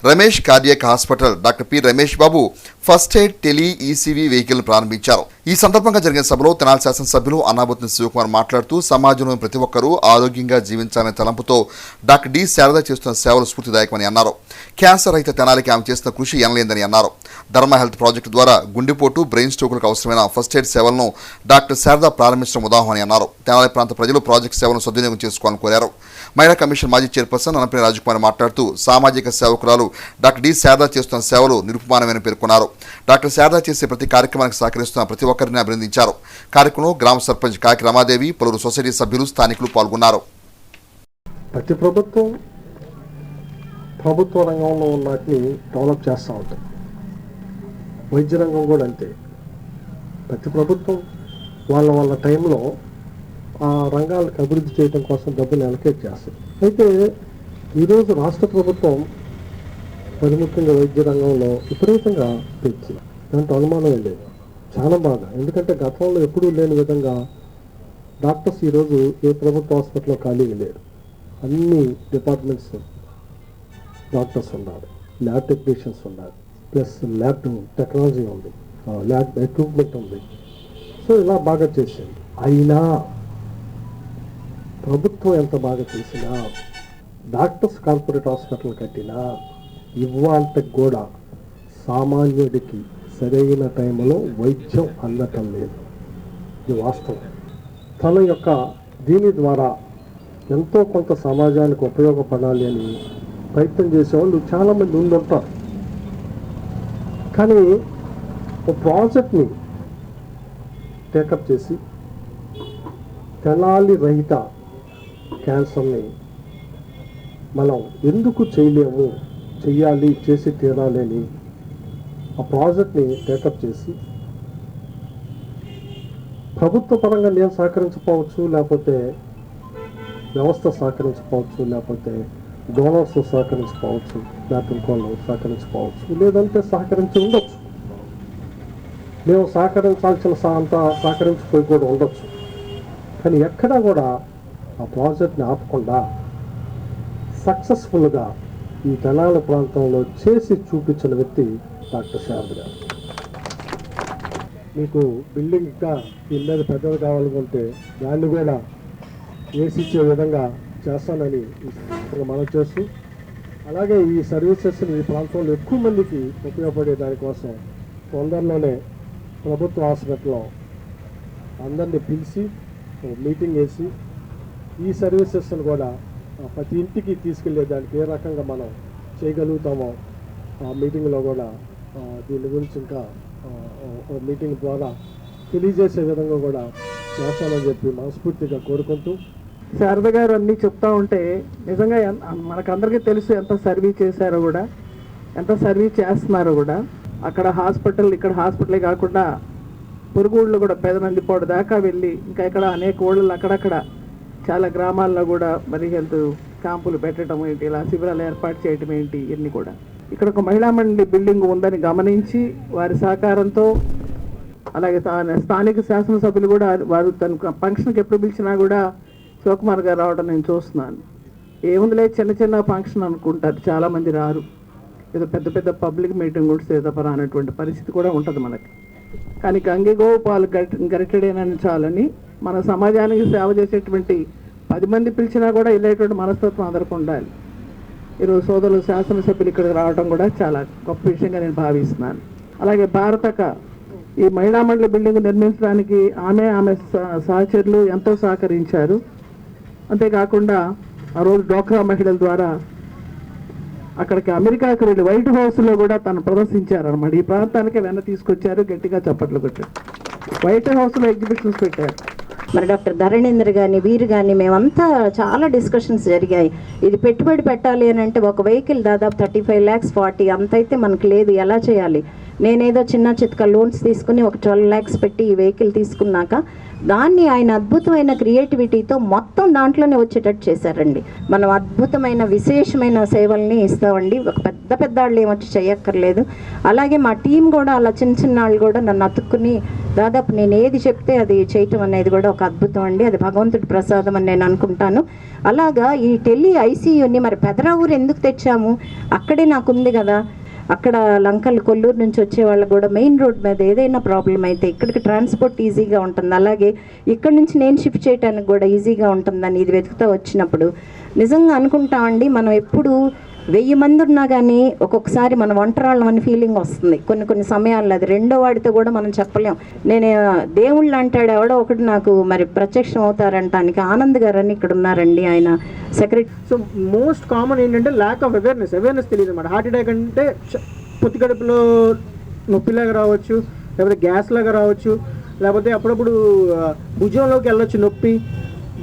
A: Ramesh cardiac hospital doctor P Ramesh Babu first aid tele ECV వెహికల్ను ప్రారంభించారు. ఈ సందర్భంగా జరిగిన సభలో తెనాలి శాసనసభ్యులు అన్నాబత్తుని శివకుమార్ మాట్లాడుతూ సమాజంలోని ప్రతి ఒక్కరూ ఆరోగ్యంగా జీవించాలనే తలంపుతో డాక్టర్ డి శారద చేస్తున్న సేవలు స్ఫూర్తిదాయకమని అన్నారు. క్యాన్సర్ రహిత తెనాలికి ఆమె చేస్తున్న కృషి ఎనలేందని అన్నారు. ధర్మ హెల్త్ ప్రాజెక్టు ద్వారా గుండెపోటు, బ్రెయిన్ స్ట్రోకులకు అవసరమైన ఫస్ట్ ఎయిడ్ సేవలను డాక్టర్ శారద ప్రారంభించడం ఉదాహరణని అన్నారు. తెనాలి ప్రాంత ప్రజలు ప్రాజెక్టు సేవలను సద్వినియోగం చేసుకోవాలని కోరారు. మహిళా కమిషన్ మాజీ చైర్పర్సన్ నన్నపల్లి రాజకుమారి మాట్లాడుతూ సామాజిక సేవకురాలు డాక్టర్ డి శారద చేస్తున్న సేవలు నిరుపమానమని పేర్కొన్నారు. డాక్టర్ శారద చేసే ప్రతి కార్యక్రమానికి సహకరిస్తున్న ప్రతి ఒక్కరిని అభినందించారు. కార్యక్రమంలో గ్రామ సర్పంచ్ కాకి రమాదేవి, పలువురు సొసైటీ సభ్యులు, స్థానికులు పాల్గొన్నారు.
D: ప్రతి ప్రభుత్వ రంగంలో ఉన్న వాటిని డెవలప్ చేస్తూ ఉంటుంది. వైద్య రంగం కూడా అంతే. ప్రతి ప్రభుత్వం వాళ్ళ టైంలో ఆ రంగాలకు అభివృద్ధి చేయడం కోసం డబ్బులు అలొకేట్ చేస్తుంది. అయితే ఈరోజు రాష్ట్ర ప్రభుత్వం మరి ముఖ్యంగా వైద్య రంగంలో విపరీతంగా పెంచింది. దాంట్లో అనుమానం లేదు, చాలా బాగా. ఎందుకంటే గతంలో ఎప్పుడూ లేని విధంగా డాక్టర్స్ ఈరోజు ఏ ప్రభుత్వ హాస్పిటల్లో ఖాళీగా లేరు. అన్ని డిపార్ట్మెంట్స్ డాక్టర్స్ ఉన్నారు, ల్యాబ్ టెక్నీషియన్స్ ఉన్నారు, ప్లస్ ల్యాబ్ టెక్నాలజీ ఉంది, ల్యాబ్ ఎక్విప్మెంట్ ఉంది. సో ఇలా బాగా చేసింది. అయినా ప్రభుత్వం ఎంత బాగా చేసినా, డాక్టర్స్ కార్పొరేట్ హాస్పిటల్ కట్టినా ఇవాళకి కూడా సామాన్యుడికి సరైన టైంలో వైద్యం అందటం లేదు. ఇది వాస్తవం. తన యొక్క దీని ద్వారా ఎంతో కొంత సమాజానికి ఉపయోగపడాలి అని ప్రయత్నం చేసేవాళ్ళు చాలామంది ఉండుంటారు. కానీ ఒక ప్రాజెక్ట్ని టేకప్ చేసి తెనాలి రహిత క్యాన్సర్ని మనం ఎందుకు చేయలేము, చెయ్యాలి, చేసి తీరాలి అని ఆ ప్రాజెక్ట్ని టేకప్ చేసి ప్రభుత్వ పరంగా నేను సహకరించకపోవచ్చు, లేకపోతే వ్యవస్థ సహకరించకపోవచ్చు, లేకపోతే డోనర్స్ సహకరించకపోవచ్చు, లేకపోతే ఇంకోళ్ళు సహకరించకపోవచ్చు, లేదంటే సహకరించి ఉండొచ్చు. మేము సహకరించాల్సిన అంత సహకరించిపోయి కూడా ఉండొచ్చు. కానీ ఎక్కడా కూడా ఆ ప్రాజెక్ట్ని ఆపకుండా సక్సెస్ఫుల్గా ఈ తెనాలి ప్రాంతంలో చేసి చూపించిన వ్యక్తి డాక్టర్ శారద గారు. మీకు బిల్డింగ్ ఇంకా దీని మీద పెద్దది కావాలనుకుంటే దాన్ని కూడా వేసిచ్చే విధంగా చేస్తానని మనం చేస్తూ, అలాగే ఈ సర్వీసెస్ని ఈ ప్రాంతంలో ఎక్కువ మందికి ఉపయోగపడే దానికోసం తొందరలోనే ప్రభుత్వ హాస్పిటల్లో అందరినీ పిలిచి మీటింగ్ వేసి ఈ సర్వీసెస్ని కూడా ప్రతి ఇంటికి తీసుకెళ్లే దానికి ఏ రకంగా మనం చేయగలుగుతామో ఆ మీటింగ్లో కూడా దీని గురించి ఇంకా మీటింగ్ ద్వారా తెలియజేసే విధంగా కూడా చేస్తామని చెప్పి మనస్ఫూర్తిగా కోరుకుంటూ,
N: శారద గారు అన్నీ చెప్తా ఉంటే నిజంగా మనకందరికీ తెలుసు ఎంత సర్వీస్ చేశారో కూడా, ఎంత సర్వీస్ చేస్తున్నారో కూడా. అక్కడ హాస్పిటల్, ఇక్కడ హాస్పిటలే కాకుండా పొరుగు ఊళ్ళో కూడా పెదనందిపోటు దాకా వెళ్ళి, ఇంకా ఇక్కడ అనేక ఊళ్ళలో అక్కడక్కడ చాలా గ్రామాల్లో కూడా మరి హెల్త్ క్యాంపులు పెట్టడం ఏంటి, ఇలా శిబిరాలు ఏర్పాటు చేయడం ఏంటి, ఇవన్నీ కూడా. ఇక్కడ ఒక మహిళా మండలి బిల్డింగ్ ఉందని గమనించి వారి సహకారంతో, అలాగే స్థానిక శాసనసభ్యులు కూడా వారు తన ఫంక్షన్కి ఎప్పుడు పిలిచినా కూడా శివకుమార్ గారు రావడం నేను చూస్తున్నాను. ఏముందిలే చిన్న చిన్న ఫంక్షన్ అనుకుంటారు, చాలామంది రారు. ఏదో పెద్ద పెద్ద పబ్లిక్ మీటింగ్ ఉంటే తప్ప రానటువంటి పరిస్థితి కూడా ఉంటుంది మనకి. కానీ గంగిగోపాలు గరిటెడేనని చాలని మన సమాజానికి సేవ చేసేటువంటి 10 మంది పిలిచినా కూడా వెళ్ళేటువంటి మనస్తత్వం అందరికీ ఉండాలి. ఈరోజు సోదరులు శాసనసభ్యులు ఇక్కడికి రావడం కూడా చాలా గొప్ప విషయంగా నేను భావిస్తున్నాను. అలాగే భారతక ఈ మహిళా మండలి బిల్డింగ్ నిర్మించడానికి ఆమె సహచరులు ఎంతో సహకరించారు. అంతేకాకుండా ఆ రోజు డోక్రా మహిళల ద్వారా అక్కడికి అమెరికాకి వెళ్ళి వైట్ హౌస్లో కూడా తను ప్రదర్శించారనమాట. ఈ ప్రాంతానికి వెన్న తీసుకొచ్చారు, గట్టిగా చప్పట్లు కొట్టారు. వైట్ హౌస్లో ఎగ్జిబిషన్స్ పెట్టారు.
O: మరి డాక్టర్ ధరణేంద్ర కానీ వీరు కానీ మేమంతా చాలా డిస్కషన్స్ జరిగాయి. ఇది పెట్టుబడి పెట్టాలి అని అంటే ఒక వెహికల్ దాదాపు 35 lakhs 40 అంత అయితే మనకు లేదు, ఎలా చేయాలి? నేనేదో చిన్న చితక లోన్స్ తీసుకుని ఒక 12 lakhs పెట్టి ఈ వెహికల్ తీసుకున్నాక దాన్ని ఆయన అద్భుతమైన క్రియేటివిటీతో మొత్తం దాంట్లోనే వచ్చేటట్టు చేశారండి. మనం అద్భుతమైన విశేషమైన సేవల్ని ఇస్తామండి. ఒక పెద్ద పెద్ద వాళ్ళు ఏమొచ్చి చేయక్కర్లేదు. అలాగే మా టీం కూడా అలా చిన్న చిన్న వాళ్ళు కూడా నన్ను అతుక్కుని దాదాపు నేను ఏది చెప్తే అది చేయటం అనేది కూడా ఒక అద్భుతం అండి. అది భగవంతుడి ప్రసాదం అని నేను అనుకుంటాను. అలాగా ఈ టెలి ఐసీయూని మరి పెదరావూరు ఎందుకు తెచ్చాము, అక్కడే నాకు ఉంది కదా. అక్కడ లంకల్ కొల్లూరు నుంచి వచ్చే వాళ్ళకు కూడా మెయిన్ రోడ్ మీద ఏదైనా ప్రాబ్లం అయితే ఇక్కడికి ట్రాన్స్పోర్ట్ ఈజీగా ఉంటుంది. అలాగే ఇక్కడ నుంచి నేను షిఫ్ట్ చేయడానికి కూడా ఈజీగా ఉంటుందని ఇది వెతుకుతూ వచ్చినప్పుడు నిజంగా అనుకుంటామండి. మనం ఎప్పుడు 1000 మంది ఉన్నా కానీ ఒక్కొక్కసారి మనం ఒంటరాళ్ళం అని ఫీలింగ్ వస్తుంది కొన్ని సమయాల్లో. అది రెండో వాడితో కూడా మనం చెప్పలేం. నేను దేవుళ్ళు అంటాడు ఎవడో ఒకటి నాకు మరి ప్రత్యక్షం అవుతారంటానికి ఆనంద్ గారు అని ఇక్కడ ఉన్నారండి, ఆయన సెక్రటరీ.
H: సో మోస్ట్ కామన్ ఏంటంటే ల్యాక్ ఆఫ్ అవేర్నెస్ తెలియదు అన్నమాట. హార్ట్ అటాక్ అంటే పొత్తి కడుపులో నొప్పిలాగా రావచ్చు, లేకపోతే గ్యాస్ లాగా రావచ్చు, లేకపోతే అప్పుడప్పుడు భుజంలోకి వెళ్ళొచ్చు, నొప్పి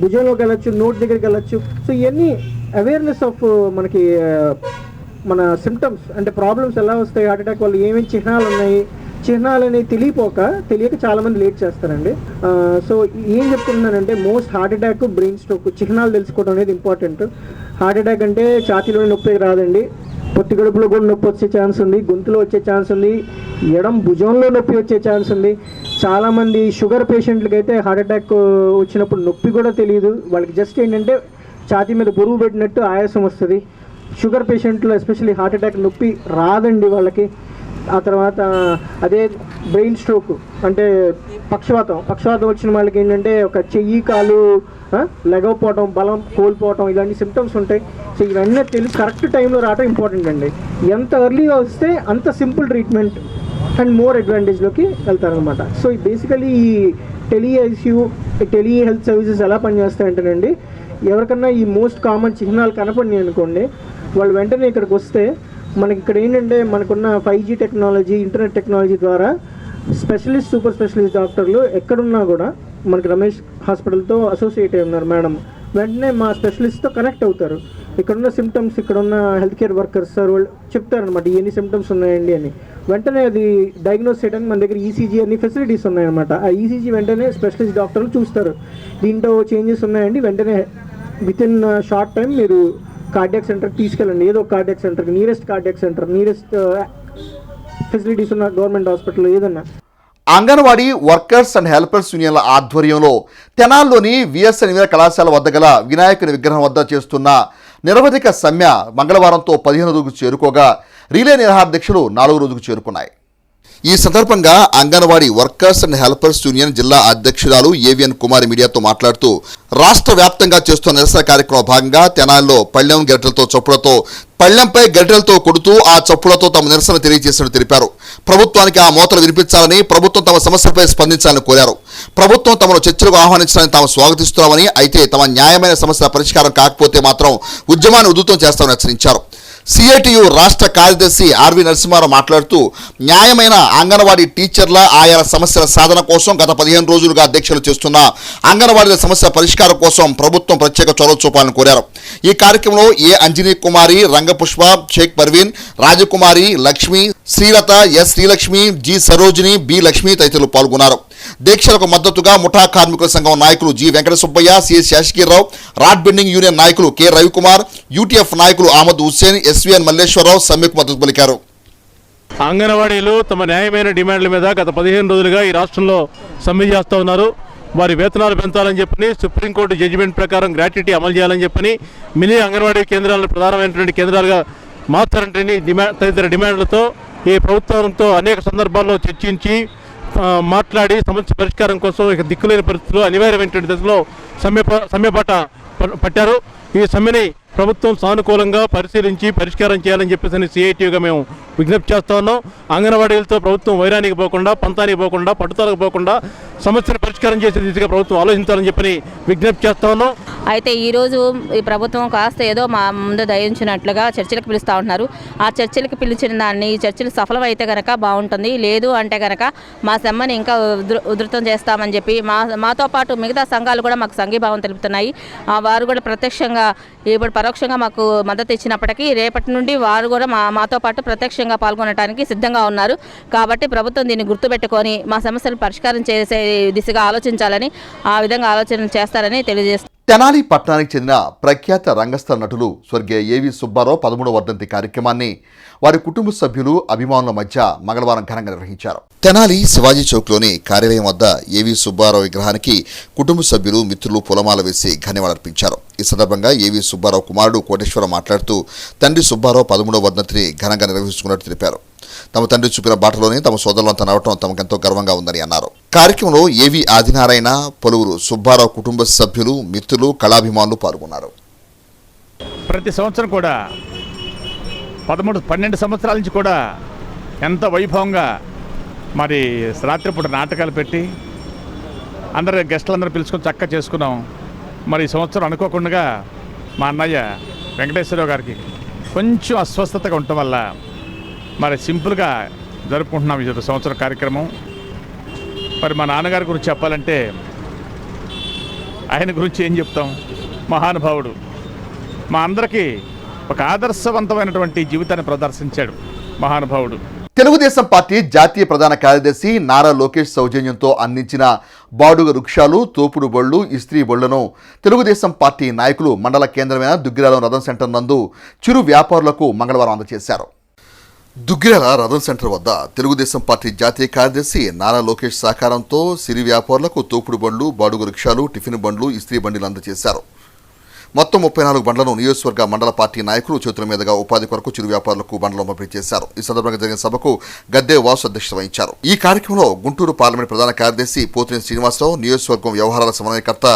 H: భుజంలోకి వెళ్ళొచ్చు, నోట్ దగ్గరికి వెళ్ళొచ్చు. సో ఇవన్నీ అవేర్నెస్ ఆఫ్ మనకి మన సిమ్టమ్స్ అంటే ప్రాబ్లమ్స్ ఎలా వస్తాయి, హార్ట్ అటాక్ వల్ల ఏమేమి చిహ్నాలు ఉన్నాయి, చిహ్నాలు అనేవి తెలియక చాలామంది లేట్ చేస్తారండి. సో ఏం చెప్తున్నానంటే most heart attack, brain stroke చిహ్నాలు తెలుసుకోవడం అనేది ఇంపార్టెంట్. హార్ట్ అటాక్ అంటే ఛాతీలో నొప్పి రాదండి, పొత్తి గడుపులో కూడా నొప్పి వచ్చే ఛాన్స్ ఉంది, గొంతులో వచ్చే ఛాన్స్ ఉంది, ఎడం భుజంలో నొప్పి వచ్చే ఛాన్స్ ఉంది. చాలామంది షుగర్ పేషెంట్లకి అయితే హార్ట్ అటాక్ వచ్చినప్పుడు నొప్పి కూడా తెలియదు. వాళ్ళకి జస్ట్ ఏంటంటే ఛాతీ మీద బరువు పెట్టినట్టు ఆయాసం వస్తుంది. షుగర్ పేషెంట్లో ఎస్పెషల్లీ హార్ట్ అటాక్ నొప్పి రాదండి వాళ్ళకి. ఆ తర్వాత అదే బ్రెయిన్ స్ట్రోక్ అంటే పక్షవాతం వచ్చిన వాళ్ళకి ఏంటంటే ఒక చెయ్యి కాలు లెగవపోవటం, బలం కోల్పోవటం, ఇలాంటి సిమ్టమ్స్ ఉంటాయి. సో ఇవన్నీ కరెక్ట్ టైంలో రావడం ఇంపార్టెంట్ అండి. ఎంత ఎర్లీగా వస్తే అంత సింపుల్ ట్రీట్మెంట్ అండ్ మోర్ అడ్వాంటేజ్లోకి వెళ్తారనమాట. సో బేసికలీ ఈ tele ICU, tele health services ఎలా పనిచేస్తాయంటేనండి, ఎవరికన్నా ఈ మోస్ట్ కామన్ చిహ్నాలు కనపడినాయి అనుకోండి, వాళ్ళు వెంటనే ఇక్కడికి వస్తే మనకి ఇక్కడ ఏంటంటే మనకున్న 5G టెక్నాలజీ, ఇంటర్నెట్ టెక్నాలజీ ద్వారా స్పెషలిస్ట్, సూపర్ స్పెషలిస్ట్ డాక్టర్లు ఎక్కడున్నా కూడా మనకి రమేష్ హాస్పిటల్తో అసోసియేట్ అయి ఉన్నారు మేడం. వెంటనే మా స్పెషలిస్ట్తో కనెక్ట్ అవుతారు. ఇక్కడున్న సిమ్టమ్స్, ఇక్కడున్న హెల్త్ కేర్ వర్కర్స్ సార్ వాళ్ళు చెప్తారనమాట ఎన్ని సిమ్టమ్స్ ఉన్నాయండి అని. వెంటనే అది డయాగ్నోస్ చేయడానికి మన దగ్గర ఈసీజీ అన్ని ఫెసిలిటీస్ ఉన్నాయన్నమాట. ఆ ఈసీజీ వెంటనే స్పెషలిస్ట్ డాక్టర్లు చూస్తారు, దీంట్లో చేంజెస్ ఉన్నాయండి, వెంటనే విత్ ఇన్ షార్ట్ టైం మీరు కార్డియాక్ సెంటర్కి తీసుకెళ్ళండి. ఏదో కార్డియాక్ సెంటర్కి, nearest cardiac centre, nearest facilities ఉన్న గవర్నమెంట్ హాస్పిటల్ ఏదన్నా.
A: అంగన్వాడీ వర్కర్స్ అండ్ హెల్పర్స్ యూనియన్ల ఆధ్వర్యంలో తెనాల్లోని విఎస్ఎన్ కళాశాల వద్ద గల వినాయకుని విగ్రహం వద్ద చేస్తున్న నిరవధిక సమ్మె మంగళవారంతో 15వ రోజుకు చేరుకోగా రిలే నిరాహార దీక్షలు 4వ రోజుకు చేరుకున్నాయి. ఈ సందర్భంగా anganwadi workers and helpers union జిల్లా అధ్యక్షురాలు ఏవిఎన్ కుమారి మీడియాతో మాట్లాడుతూ రాష్ట్ర వ్యాప్తంగా చేస్తున్న నిరసన కార్యక్రమం భాగంగా తెనాల్లో పళ్ళెం గరిటెలతో చప్పులతో పళ్ళెంపై గరిటెలతో కొడుతూ ఆ చప్పులతో తమ నిరసన తెలియజేసినట్టు తెలిపారు. ప్రభుత్వానికి ఆ మోతలు వినిపించాలని, ప్రభుత్వం తమ సమస్యలపై స్పందించాలని కోరారు. ప్రభుత్వం తమను చర్చలకు ఆహ్వానించాలని తాము స్వాగతిస్తున్నామని, అయితే తమ న్యాయమైన సమస్యల పరిష్కారం కాకపోతే మాత్రం ఉద్యమాన్ని ఉధృతం చేస్తామని హెచ్చరించారు. సిఐటియు రాష్ట్ర కార్యదర్శి ఆర్వి నరసింహారావు మాట్లాడుతూ న్యాయమైన అంగన్వాడీ టీచర్ల ఆయా సమస్యల సాధన కోసం గత 15 రోజులుగా దీక్షలు చేస్తున్న అంగన్వాడీల సమస్య పరిష్కారం కోసం ప్రభుత్వం ప్రత్యేక చొరవ చూపాలని కోరారు. ఈ కార్యక్రమంలో A Anjani Kumari, Rangapushpa, Sheikh Parveen, Rajakumari, Lakshmi, Srilatha, S Srilakshmi, G Sarojini, B Lakshmi తదితరులు పాల్గొన్నారు. దీక్షలకు మద్దతుగా ముఠా కార్మికుల సంఘం నాయకులు G Venkata Subbaiah, CS Sasakirao, rod bending union నాయకులు కె రవికుమార్, యూటీఎఫ్ నాయకులు అహ్మద్ హుస్సేన్, ఎస్వీఎన్ మల్లేశ్వరరావు సమ్మెకు మద్దతు పలికారు.
P: అంగన్వాడీలు తమ న్యాయమైన డిమాండ్ల మీద గత 15 రోజులుగా ఈ రాష్ట్రంలో సమ్మె చేస్తూ ఉన్నారు. వారి వేతనాలు పెంచాలని చెప్పని, సుప్రీంకోర్టు జడ్జిమెంట్ ప్రకారం గ్రాట్యుటీ అమలు చేయాలని చెప్పని, మినీ అంగన్వాడీ కేంద్రాలను ప్రధానమైనటువంటి కేంద్రాలుగా మార్చాలంటే తదితర డిమాండ్లతో ఈ ప్రభుత్వంతో అనేక సందర్భాల్లో చర్చించి మాట్లాడి సమస్య పరిష్కారం కోసం ఇక దిక్కులేని పరిస్థితుల్లో అనివార్యమైనటువంటి దశలో సమ్మె బాట పట్టారు. ఈ సమ్మెని ప్రభుత్వం సానుకూలంగా పరిశీలించి పరిష్కారం చేయాలని చెప్పేసి సిఐటిగా మేము విజ్ఞప్తి చేస్తూ ఉన్నాం. అంగన్వాడీలతో ప్రభుత్వం వైరానికి పోకుండా, పంతానికి పోకుండా, పట్టుదలకు పోకుండా సమస్యను పరిష్కారం చేసే దిశగా ప్రభుత్వం ఆలోచించాలని చెప్పని విజ్ఞప్తి చేస్తూ ఉన్నాం.
Q: అయితే ఈరోజు ఈ ప్రభుత్వం కాస్త ఏదో మా ముందు దయించినట్లుగా చర్చలకు పిలుస్తూ ఉంటున్నారు. ఆ చర్చలకు పిలిచిన దాన్ని ఈ చర్చలు సఫలమైతే కనుక బాగుంటుంది, లేదు అంటే కనుక మా సమ్మెని ఇంకా ఉధృతం చేస్తామని చెప్పి మాతో పాటు మిగతా సంఘాలు కూడా మాకు సంఘీభావం తెలుపుతున్నాయి. వారు కూడా ప్రత్యక్షంగా ఇప్పుడు పరోక్షంగా మాకు మద్దతు ఇచ్చినప్పటికీ రేపటి నుండి వారు కూడా మాతో పాటు ప్రత్యక్షంగా పాల్గొనడానికి సిద్ధంగా ఉన్నారు. కాబట్టి ప్రభుత్వం దీన్ని గుర్తుపెట్టుకొని మా సమస్యలు పరిష్కారం చేసే దిశగా ఆలోచించాలని, ఆ విధంగా ఆలోచన చేస్తారని తెలియజేస్తారు.
A: తెనాలి పట్టణానికి చెందిన ప్రఖ్యాత రంగస్థల నటులు స్వర్గీయ ఏవి సుబ్బారావు 13వ వర్ధంతి కార్యక్రమాన్ని వారి కుటుంబ సభ్యులు, అభిమానుల మధ్య మంగళవారం ఘనంగా నిర్వహించారు. తెనాలి శివాజీ చౌక్లోని కార్యాలయం వద్ద ఏవి సుబ్బారావు విగ్రహానికి కుటుంబ సభ్యులు, మిత్రులు పూలమాల వేసి ఘనమర్పించారు. ఈ సందర్భంగా ఏవి సుబ్బారావు కుమారుడు కోటేశ్వరరావు మాట్లాడుతూ తండ్రి సుబ్బారావు 13వ వర్ధంతిని ఘనంగా నిర్వహించుకున్నట్టు తెలిపారు. తమ తండ్రి చూపిన బాటలోనే తమ సోదరులంతా నడవటం తమకెంతో గర్వంగా ఉందని అన్నారు. కార్యక్రమంలో ఏవి ఆదినారాయణ, పలువురు సుబ్బారావు కుటుంబ సభ్యులు, మిత్రులు, కళాభిమానులు పాల్గొన్నారు.
R: ప్రతి సంవత్సరం కూడా 12 సంవత్సరాల నుంచి కూడా ఎంత వైభవంగా మరి రాత్రిపూట నాటకాలు పెట్టి అందరు గెస్టులందరూ పిలుచుకొని చక్కగా చేసుకున్నాం. మరి ఈ సంవత్సరం అనుకోకుండా మా అన్నయ్య వెంకటేశ్వరరావు గారికి కొంచెం అస్వస్థతగా ఉండటం వల్ల మరి సింపుల్గా జరుపుకుంటున్నాం ఈ సంవత్సరం కార్యక్రమం. మరి మా నాన్నగారి గురించి చెప్పాలంటే ఆయన గురించి ఏం చెప్తాం, మహానుభావుడు. మా అందరికీ ఒక ఆదర్శవంతమైనటువంటి జీవితాన్ని ప్రదర్శించాడు మహానుభావుడు.
A: తెలుగుదేశం పార్టీ జాతీయ ప్రధాన కార్యదర్శి నారా లోకేష్ సౌజన్యంతో అందించిన బాడుగ వృక్షాలు, తోపుడు బళ్ళు, ఇస్త్రీ బళ్లను తెలుగుదేశం పార్టీ నాయకులు మండల కేంద్రమైన దుగ్గిరాల రథం సెంటర్ నందు చిరు వ్యాపారులకు మంగళవారం అందజేశారు. దుగ్గిరాల రథం సెంటర్ వద్ద తెలుగుదేశం పార్టీ జాతీయ కార్యదర్శి నారా లోకేష్ సహకారంతో సిరి వ్యాపారులకు తోపుడు బండ్లు, బాడుగ వృక్షాలు, టిఫిన్ బండ్లు, ఇస్త్రీ బండిలు అందజేశారు. మొత్తం 34 బండ్లను నియోజకవర్గ మండల పార్టీ నాయకులు చేతుల మీదుగా ఉపాధి కొరకు చిరు వ్యాపారులకు బండ్లను పంపిణీ చేశారు. ఈ సందర్భంగా జరిగిన సభకు గద్దె వాసు అధ్యక్షత వహించారు. ఈ కార్యక్రమంలో గుంటూరు పార్లమెంట్ ప్రధాన కార్యదర్శి పోతినేని శ్రీనివాసరావు, నియోజకవర్గం వ్యవహారాల సమన్వయకర్త,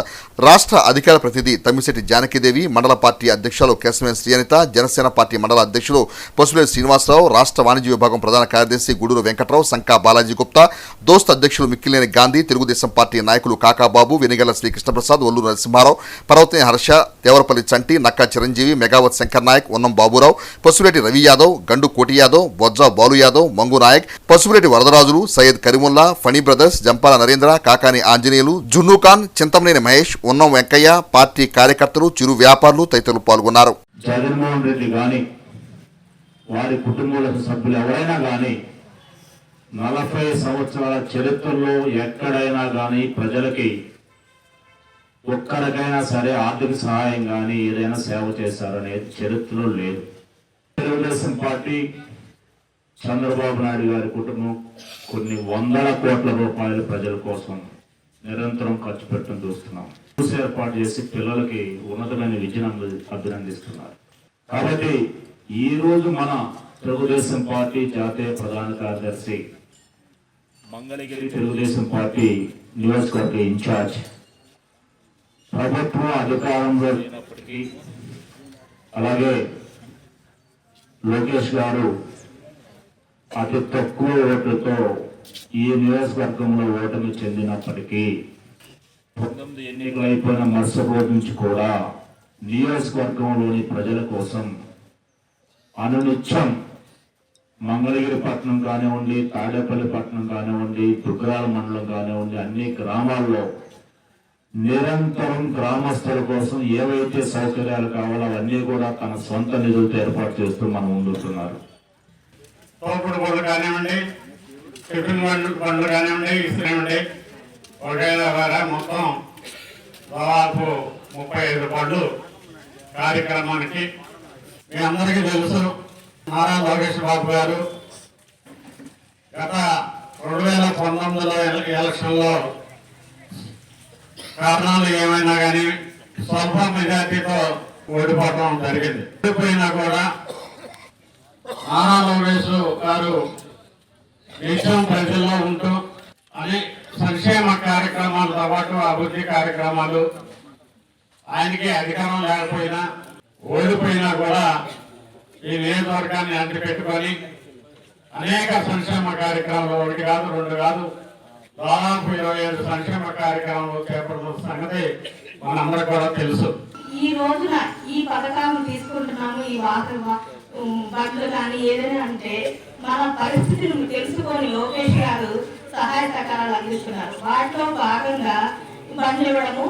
A: రాష్ట్ర అధికార ప్రతినిధి తమ్మిశెట్టి జానకిదేవి, మండల పార్టీ అధ్యక్షులు కేశవేని శ్రీఅనిత, జనసేన పార్టీ మండల అధ్యక్షులు పసుపులేని శ్రీనివాసరావు, రాష్ట్ర వాణిజ్య విభాగం ప్రధాన కార్యదర్శి గూడూరు వెంకట్రావు, సంకా బాలాజీ గుప్తా, దోస్త్ అధ్యక్షులు మిక్కిలేని గాంధీ, తెలుగుదేశం పార్టీ నాయకులు కాకాబాబు, వెనిగళ్ల శ్రీకృష్ణప్రసాద్, ఒల్లూరు నరసింహారావు, పర్వతనేని హర్ష, దేవరపల్లి చంటి, నక్కా చిరంజీవి, మెగావత్ శంకర్ నాయక్, ఉన్నం బాబురావు, పసుపులేటి రవి యాదవ్, గండు కోటి యాదవ్, బొజ్జా బాలు యాదవ్, మంగు నాయక్, పసుపులేటి వరదరాజులు, సయ్యద్ కరీముల్లా, ఫణి బ్రదర్స్, జంపాల నరేంద్ర, కాకాని ఆంజనేయులు, జున్నూఖాన్, చింతమనేని మహేష్, ఉన్నం వెంకయ్య, పార్టీ కార్యకర్తలు, చిరు వ్యాపారులు తదితరులు పాల్గొన్నారు.
S: జగన్మోహన్ రెడ్డి కానీ వారి కుటుంబాల సభ్యులు ఎవరైనా కానీ 40 సంవత్సరాల చరిత్రలో ఎక్కడైనా కానీ ప్రజలకి ఒక్కరికైనా సరే ఆర్థిక సహాయం కానీ ఏదైనా సేవ చేశారనేది చరిత్రలో లేదు. తెలుగుదేశం పార్టీ, చంద్రబాబు నాయుడు గారి కుటుంబం కొన్ని వందల కోట్ల రూపాయలు ప్రజల కోసం నిరంతరం ఖర్చు పెట్టడం చూస్తున్నాం. ఏర్పాటు చేసి పిల్లలకి ఉన్నతమైన విద్యను అభినందిస్తున్నారు. కాబట్టి ఈరోజు మన తెలుగుదేశం పార్టీ జాతీయ ప్రధాన కార్యదర్శి, మంగళగిరి తెలుగుదేశం పార్టీ నియోజకవర్గ ఇన్ఛార్జ్, ప్రభుత్వం అధికారంలో లేనప్పటికీ, అలాగే లోకేష్ గారు అతి తక్కువ ఓట్లతో ఈ నియోజకవర్గంలో ఓటమి చెందినప్పటికీ 19 ఎన్నికలు అయిపోయిన మరుసటి రోజు నుంచి కూడా నియోజకవర్గంలోని ప్రజల కోసం అనునిత్యం మంగళగిరి పట్టణం కానివ్వండి, తాడేపల్లి పట్టణం కానివ్వండి, దుగ్గిరాల మండలం కానివ్వండి, అన్ని గ్రామాల్లో నిరంతరం గ్రామస్తుల కోసం ఏవైతే సౌకర్యాలు కావాలో అవన్నీ కూడా తన సొంత నిధులతో ఏర్పాటు చేస్తూ మనం ముందుతున్నారు.
T: తోపుడు బళ్ళు కానివ్వండి, టిఫిన్ బండ్లు కానివ్వండి, ఇస్తున్నామండి. ఒకే ద్వారా మొత్తం దాదాపు 35 బండ్లు కార్యక్రమానికి మీ అందరికీ తెలుసు. నారా లోకేష్ బాబు గారు గత 2019లో ఎలక్షన్లో కారణాలు ఏమైనా కానీ స్వల్ప మెజార్టీతో ఓడిపోవడం జరిగింది. ఓడిపోయినా కూడా నారా లోకేష్ గారు నిత్యం ప్రజల్లో ఉంటూ అనే సంక్షేమ కార్యక్రమాలతో పాటు అభివృద్ధి కార్యక్రమాలు, ఆయనకి అధికారం లేకపోయినా ఓడిపోయినా కూడా ఈ నియోజకవర్గాన్ని అంటిపెట్టుకొని అనేక సంక్షేమ కార్యక్రమాలు, 1 కాదు 2 కాదు, దాదాపు 25 సంక్షేమ కార్యక్రమాలు చేపడుతున్న సంగతి మనందరూ కూడా తెలుసు.
U: ఈ రోజున ఈ పథకాలను తీసుకుంటున్నాము, ఈ వాటర్ బండ్లు కానీ ఏదైనా అంటే మన పరిస్థితిని తెలుసుకొని లోకేష్ గారు సహాయ సహకారాలు అందిస్తున్నారు. వాటిలో భాగంగా బండ్లు ఇవ్వడము,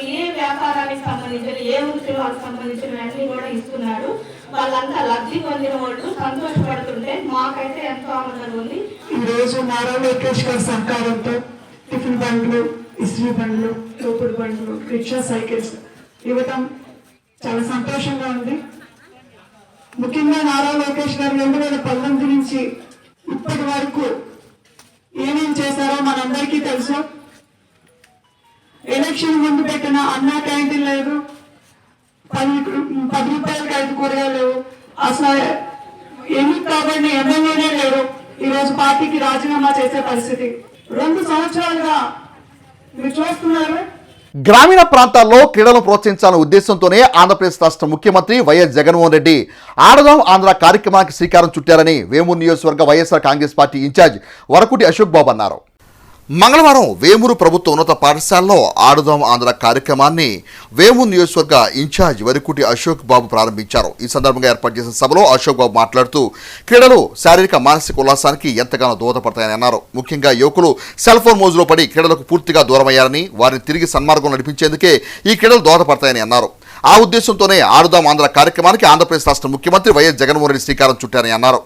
U: ఏ వ్యాపారానికి సంబంధించిన ఏ వృత్తి వాళ్ళకి సంబంధించిన అన్ని కూడా ఇస్తున్నారు. వాళ్ళంతా లబ్ధి పొందిన వాళ్ళు సంతోషపడుతుంటే మాకైతే ఎంతో ఆనందంగా ఉంది.
B: ఈరోజు నారా లోకేష్ గారి సహకారంతో టిఫిన్ బండ్లు, ఇస్త్రీ బండ్లు, తోపుడు బండ్లు, రిక్షా, సైకిల్స్ ఇవ్వటం చాలా సంతోషంగా ఉంది. ముఖ్యంగా నారా లోకేష్ గారు 2019 నుంచి ఇప్పటి వరకు ఏమేం చేశారో మనందరికీ తెలుసు. ఎలక్షన్ ముందు పెట్టిన అన్నా క్యాంటీన్ లేదు, 10 రూపాయలకి 5 కూరగాయలు లేవు, అసలు ఎన్నిక కాబడిన ఎమ్మెల్యేనే లేరు. ఈరోజు పార్టీకి రాజీనామా చేసే పరిస్థితి. 2 సంవత్సరాలుగా మీరు చూస్తున్నారు.
A: గ్రామీణ ప్రాంతాల్లో క్రీడలను ప్రోత్సహించాలనే ఉద్దేశంతోనే ఆంధ్రప్రదేశ్ రాష్ట్ర ముఖ్యమంత్రి వైఎస్ జగన్మోహన్ రెడ్డి ఆడదాం ఆంధ్ర కార్యక్రమానికి శ్రీకారం చుట్టారని వేమూరు నియోజకవర్గ వైఎస్ఆర్ కాంగ్రెస్ పార్టీ ఇన్ఛార్జ్ వరకుటి అశోక్ బాబు అన్నారు. మంగళవారం వేమూరు ప్రభుత్వ ఉన్నత పాఠశాలలో ఆడుదాం ఆంధ్ర కార్యక్రమాన్ని వేమూరు నియోజకవర్గ ఇన్ఛార్జ్ వరకుటి అశోక్ బాబు ప్రారంభించారు. ఈ సందర్భంగా ఏర్పాటు చేసిన సభలో అశోక్ బాబు మాట్లాడుతూ క్రీడలు శారీరక మానసిక ఉల్లాసానికి ఎంతగానో దోహదపడతాయని అన్నారు. ముఖ్యంగా యువకులు సెల్ ఫోన్ మోజులో పడి క్రీడలకు పూర్తిగా దూరమయ్యారని, వారిని తిరిగి సన్మార్గం నడిపించేందుకే ఈ క్రీడలు దోహదపడతాయని అన్నారు. ఆ ఉద్దేశంతోనే ఆడుదాం ఆంధ్ర కార్యక్రమానికి ఆంధ్రప్రదేశ్ రాష్ట్ర ముఖ్యమంత్రి వైఎస్ జగన్మోహన్ రెడ్డి శ్రీకారం చుట్టారని అన్నారు.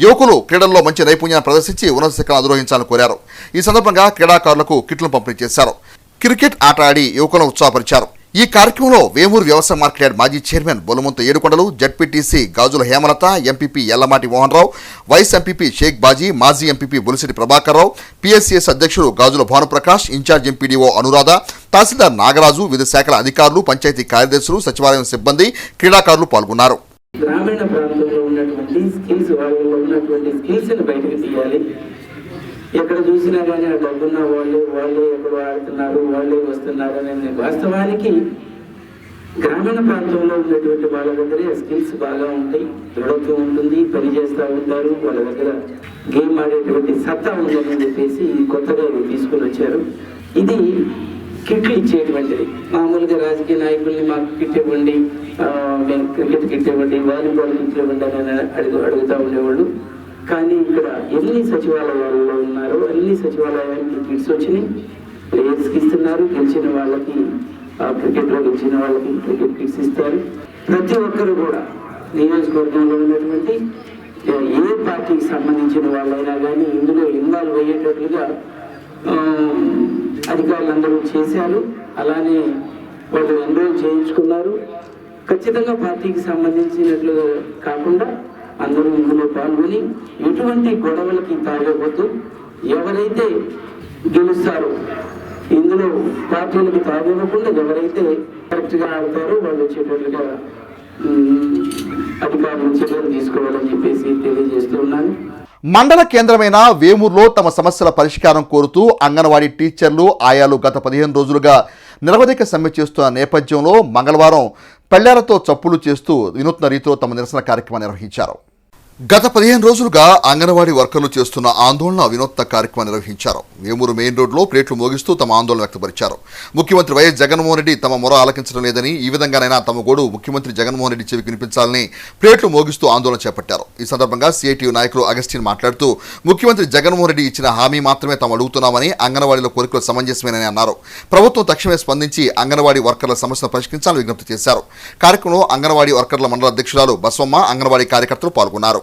A: యువకులు క్రీడల్లో మంచి నైపుణ్యాన్ని ప్రదర్శించి ఉన్నత శిఖరాలను అధిరోహించాలని కోరారు. ఈ సందర్భంగా క్రీడాకారులకు కిట్లను పంపిణీ చేశారు. క్రికెట్ ఆట ఆడి యువకులను ఉత్సాహపరిచారు. ఈ కార్యక్రమంలో వేమూరు వ్యవసాయ మార్కెట్ యార్డ్ మాజీ చైర్మన్ బొలుమంత ఏడుకొండలు, జడ్పీటీసీ గాజుల Hemalatha, MPP Ellamati Mohan Rao, vice MPP Sheikh bhaji, మాజీ ఎంపీపీ బొలిశెట్టి ప్రభాకర్ రావు, పిఎస్సిఎస్ అధ్యక్షుడు గాజుల భానుప్రకాష్, ఇన్ఛార్జ్ ఎంపీడీఓ అనురాధ, తహసీల్దార్ నాగరాజు, వివిధ శాఖల అధికారులు, పంచాయతీ కార్యదర్శులు, సచివాలయం సిబ్బంది, క్రీడాకారులు పాల్గొన్నారు.
V: గ్రామీణ ప్రాంతంలో ఉన్నటువంటి స్కిల్స్, వాళ్ళలో ఉన్నటువంటి స్కిల్స్ని బయటకు తీయాలి. ఎక్కడ చూసినా కానీ ఆ డబ్బున్న వాళ్ళే ఎక్కడ ఆడుతున్నారు, వాళ్ళే వస్తున్నారు అనే వాస్తవానికి గ్రామీణ ప్రాంతంలో ఉన్నటువంటి వాళ్ళ దగ్గరే స్కిల్స్ బాగా ఉంటాయి, దృఢత్వం ఉంటుంది, పని చేస్తూ ఉంటారు, వాళ్ళ దగ్గర గేమ్ ఆడేటువంటి సత్తా ఉందని చెప్పేసి కొత్తగా తీసుకుని వచ్చారు. ఇది కిట్లు ఇచ్చేటువంటిది. మామూలుగా రాజకీయ నాయకుల్ని మాకు కిట్ ఇవ్వండి, మేము క్రికెట్ కిట్ ఇవ్వండి, వాలీబాల్ కిట్ ఇవ్వండి అని అడుగుతూ ఉండేవాళ్ళు. కానీ ఇక్కడ ఎన్ని సచివాలయాల్లో ఉన్నారో అన్ని సచివాలయానికి కిట్స్ వచ్చినాయి, ప్లేయర్స్కి ఇస్తున్నారు. గెలిచిన వాళ్ళకి క్రికెట్లో గెలిచిన వాళ్ళకి క్రికెట్ కిట్స్ ఇస్తారు. ప్రతి ఒక్కరు కూడా నియోజకవర్గంలో ఉన్నటువంటి ఏ పార్టీకి సంబంధించిన వాళ్ళైనా కానీ ఇందులో ఇన్వాల్వ్ అయ్యేటట్లుగా అధికారులందరూ చేశారు. అలానే వాళ్ళు ఎన్రోల్ చేయించుకున్నారు. ఖచ్చితంగా పార్టీకి సంబంధించినట్లు కాకుండా అందరూ ఇందులో పాల్గొని ఎటువంటి గొడవలకి తాగబోతూ ఎవరైతే గెలుస్తారో ఇందులో పార్టీలకు తాగివ్వకుండా ఎవరైతే కరెక్ట్గా ఆడతారో వాళ్ళు వచ్చేటట్లుగా అధికారులు చర్యలు తీసుకోవాలని చెప్పేసి తెలియజేస్తూ ఉన్నాను.
A: మండల కేంద్రమైన వేమూరులో తమ సమస్యల పరిష్కారం కోరుతూ అంగన్వాడీ టీచర్లు, ఆయాలు గత 15 రోజులుగా నిరవధిక సమ్మె చేస్తున్న నేపథ్యంలో మంగళవారం పళ్ళ్యాలతో చప్పులు చేస్తూ వినూత్న రీతిలో తమ నిరసన కార్యక్రమాన్ని నిర్వహించారు. గత 15 రోజులుగా అంగన్వాడీ వర్కర్లు చేస్తున్న ఆందోళన వినూత్న కార్యక్రమం నిర్వహించారు. వేమూరు మెయిన్ రోడ్లో ప్లేట్లు మోగిస్తూ తమ ఆందోళన వ్యక్తపరిచారు. ముఖ్యమంత్రి వైఎస్ జగన్మోహన్ రెడ్డి తమ మొర ఆలకించడం లేదని, ఈ విధంగానైనా తమ గోడు ముఖ్యమంత్రి జగన్మోహన్ రెడ్డి చెవికి వినిపించాలని ప్లేట్లు మోగిస్తూ ఆందోళన చేపట్టారు. ఈ సందర్భంగా సిఐటియు నాయకులు అగస్టిన్ మాట్లాడుతూ ముఖ్యమంత్రి జగన్మోహన్ రెడ్డి ఇచ్చిన హామీ మాత్రమే తాము అడుగుతున్నామని, అంగన్వాడీల కోరికలు సమంజసమేనని అన్నారు. ప్రభుత్వం తక్షణమే స్పందించి అంగన్వాడీ వర్కర్ల సమస్యను పరిష్కరించాలని విజ్ఞప్తి చేశారు. కార్యక్రమంలో అంగన్వాడీ వర్కర్ల మండల అధ్యక్షురాలు బస్వమ్మ, అంగన్వాడీ కార్యకర్తలు పాల్గొన్నారు.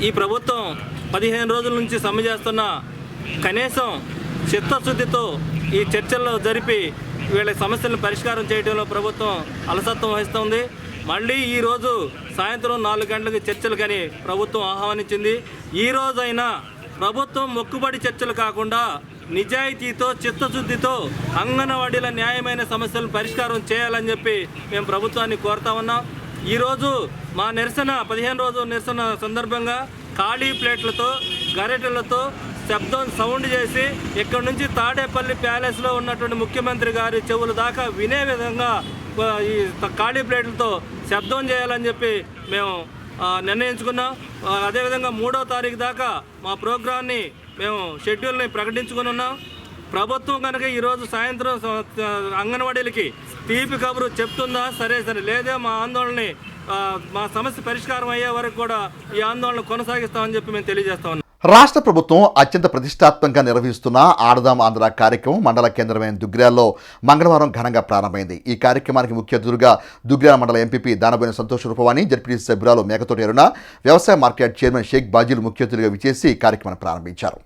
W: ఈ ప్రభుత్వం 15 రోజుల నుంచి సమ్మె చేస్తున్న కనీసం చిత్తశుద్ధితో ఈ చర్చల్లో జరిపి వీళ్ళ సమస్యలను పరిష్కారం చేయడంలో ప్రభుత్వం అలసత్వం వహిస్తుంది. మళ్ళీ ఈరోజు సాయంత్రం 4 గంటలకు చర్చలు కానీ ప్రభుత్వం ఆహ్వానించింది. ఈ రోజైనా ప్రభుత్వం మొక్కుబడి చర్చలు కాకుండా నిజాయితీతో, చిత్తశుద్ధితో అంగన్వాడీల న్యాయమైన సమస్యలను పరిష్కారం చేయాలని చెప్పి మేము ప్రభుత్వాన్ని కోరుతా ఉన్నాం. ఈరోజు మా నిరసన 15 రోజు నిరసన సందర్భంగా ఖాళీ ప్లేట్లతో, గరెటలతో సౌండ్ చేసి ఇక్కడ నుంచి తాడేపల్లి ప్యాలెస్లో ఉన్నటువంటి ముఖ్యమంత్రి గారి చెవుల దాకా వినే విధంగా ఈ ఖాళీ ప్లేట్లతో శబ్దం చేయాలని చెప్పి మేము నిర్ణయించుకున్నాం. అదేవిధంగా 3వ తారీఖు దాకా మా ప్రోగ్రాన్ని మేము షెడ్యూల్ని ప్రకటించుకుని ఉన్నాం. ప్రభుత్వం కనుక ఈరోజు సాయంత్రం అంగన్వాడీలకి తీపి కబురు చెప్తుందా సరే లేదా మా ఆందోళనని మా సమస్య పరిష్కారం అయ్యే వరకు కూడా ఈ ఆందోళన కొనసాగిస్తామని చెప్పి మేము తెలియజేస్తా ఉన్నాం.
A: రాష్ట్ర ప్రభుత్వం అత్యంత ప్రతిష్టాత్మకంగా నిర్వహిస్తున్న ఆడదాం ఆంధ్ర కార్యక్రమం మండల కేంద్రమైన దుగ్గ్యాలలో మంగళవారం ఘనంగా ప్రారంభమైంది. ఈ కార్యక్రమానికి ముఖ్య అతిథులుగా దుగ్గ్యాల మండల ఎంపీపీ దానబోయిన సంతోష్ రూపవాణి, జడ్పీటీసీ సభ్యురాలు మేకతోటి అరుణ, వ్యవసాయ మార్కెట్ చైర్మన్ షేక్ బాజీలు ముఖ్య అతిథులుగా విచ్చేసి కార్యక్రమాన్ని ప్రారంభించారు.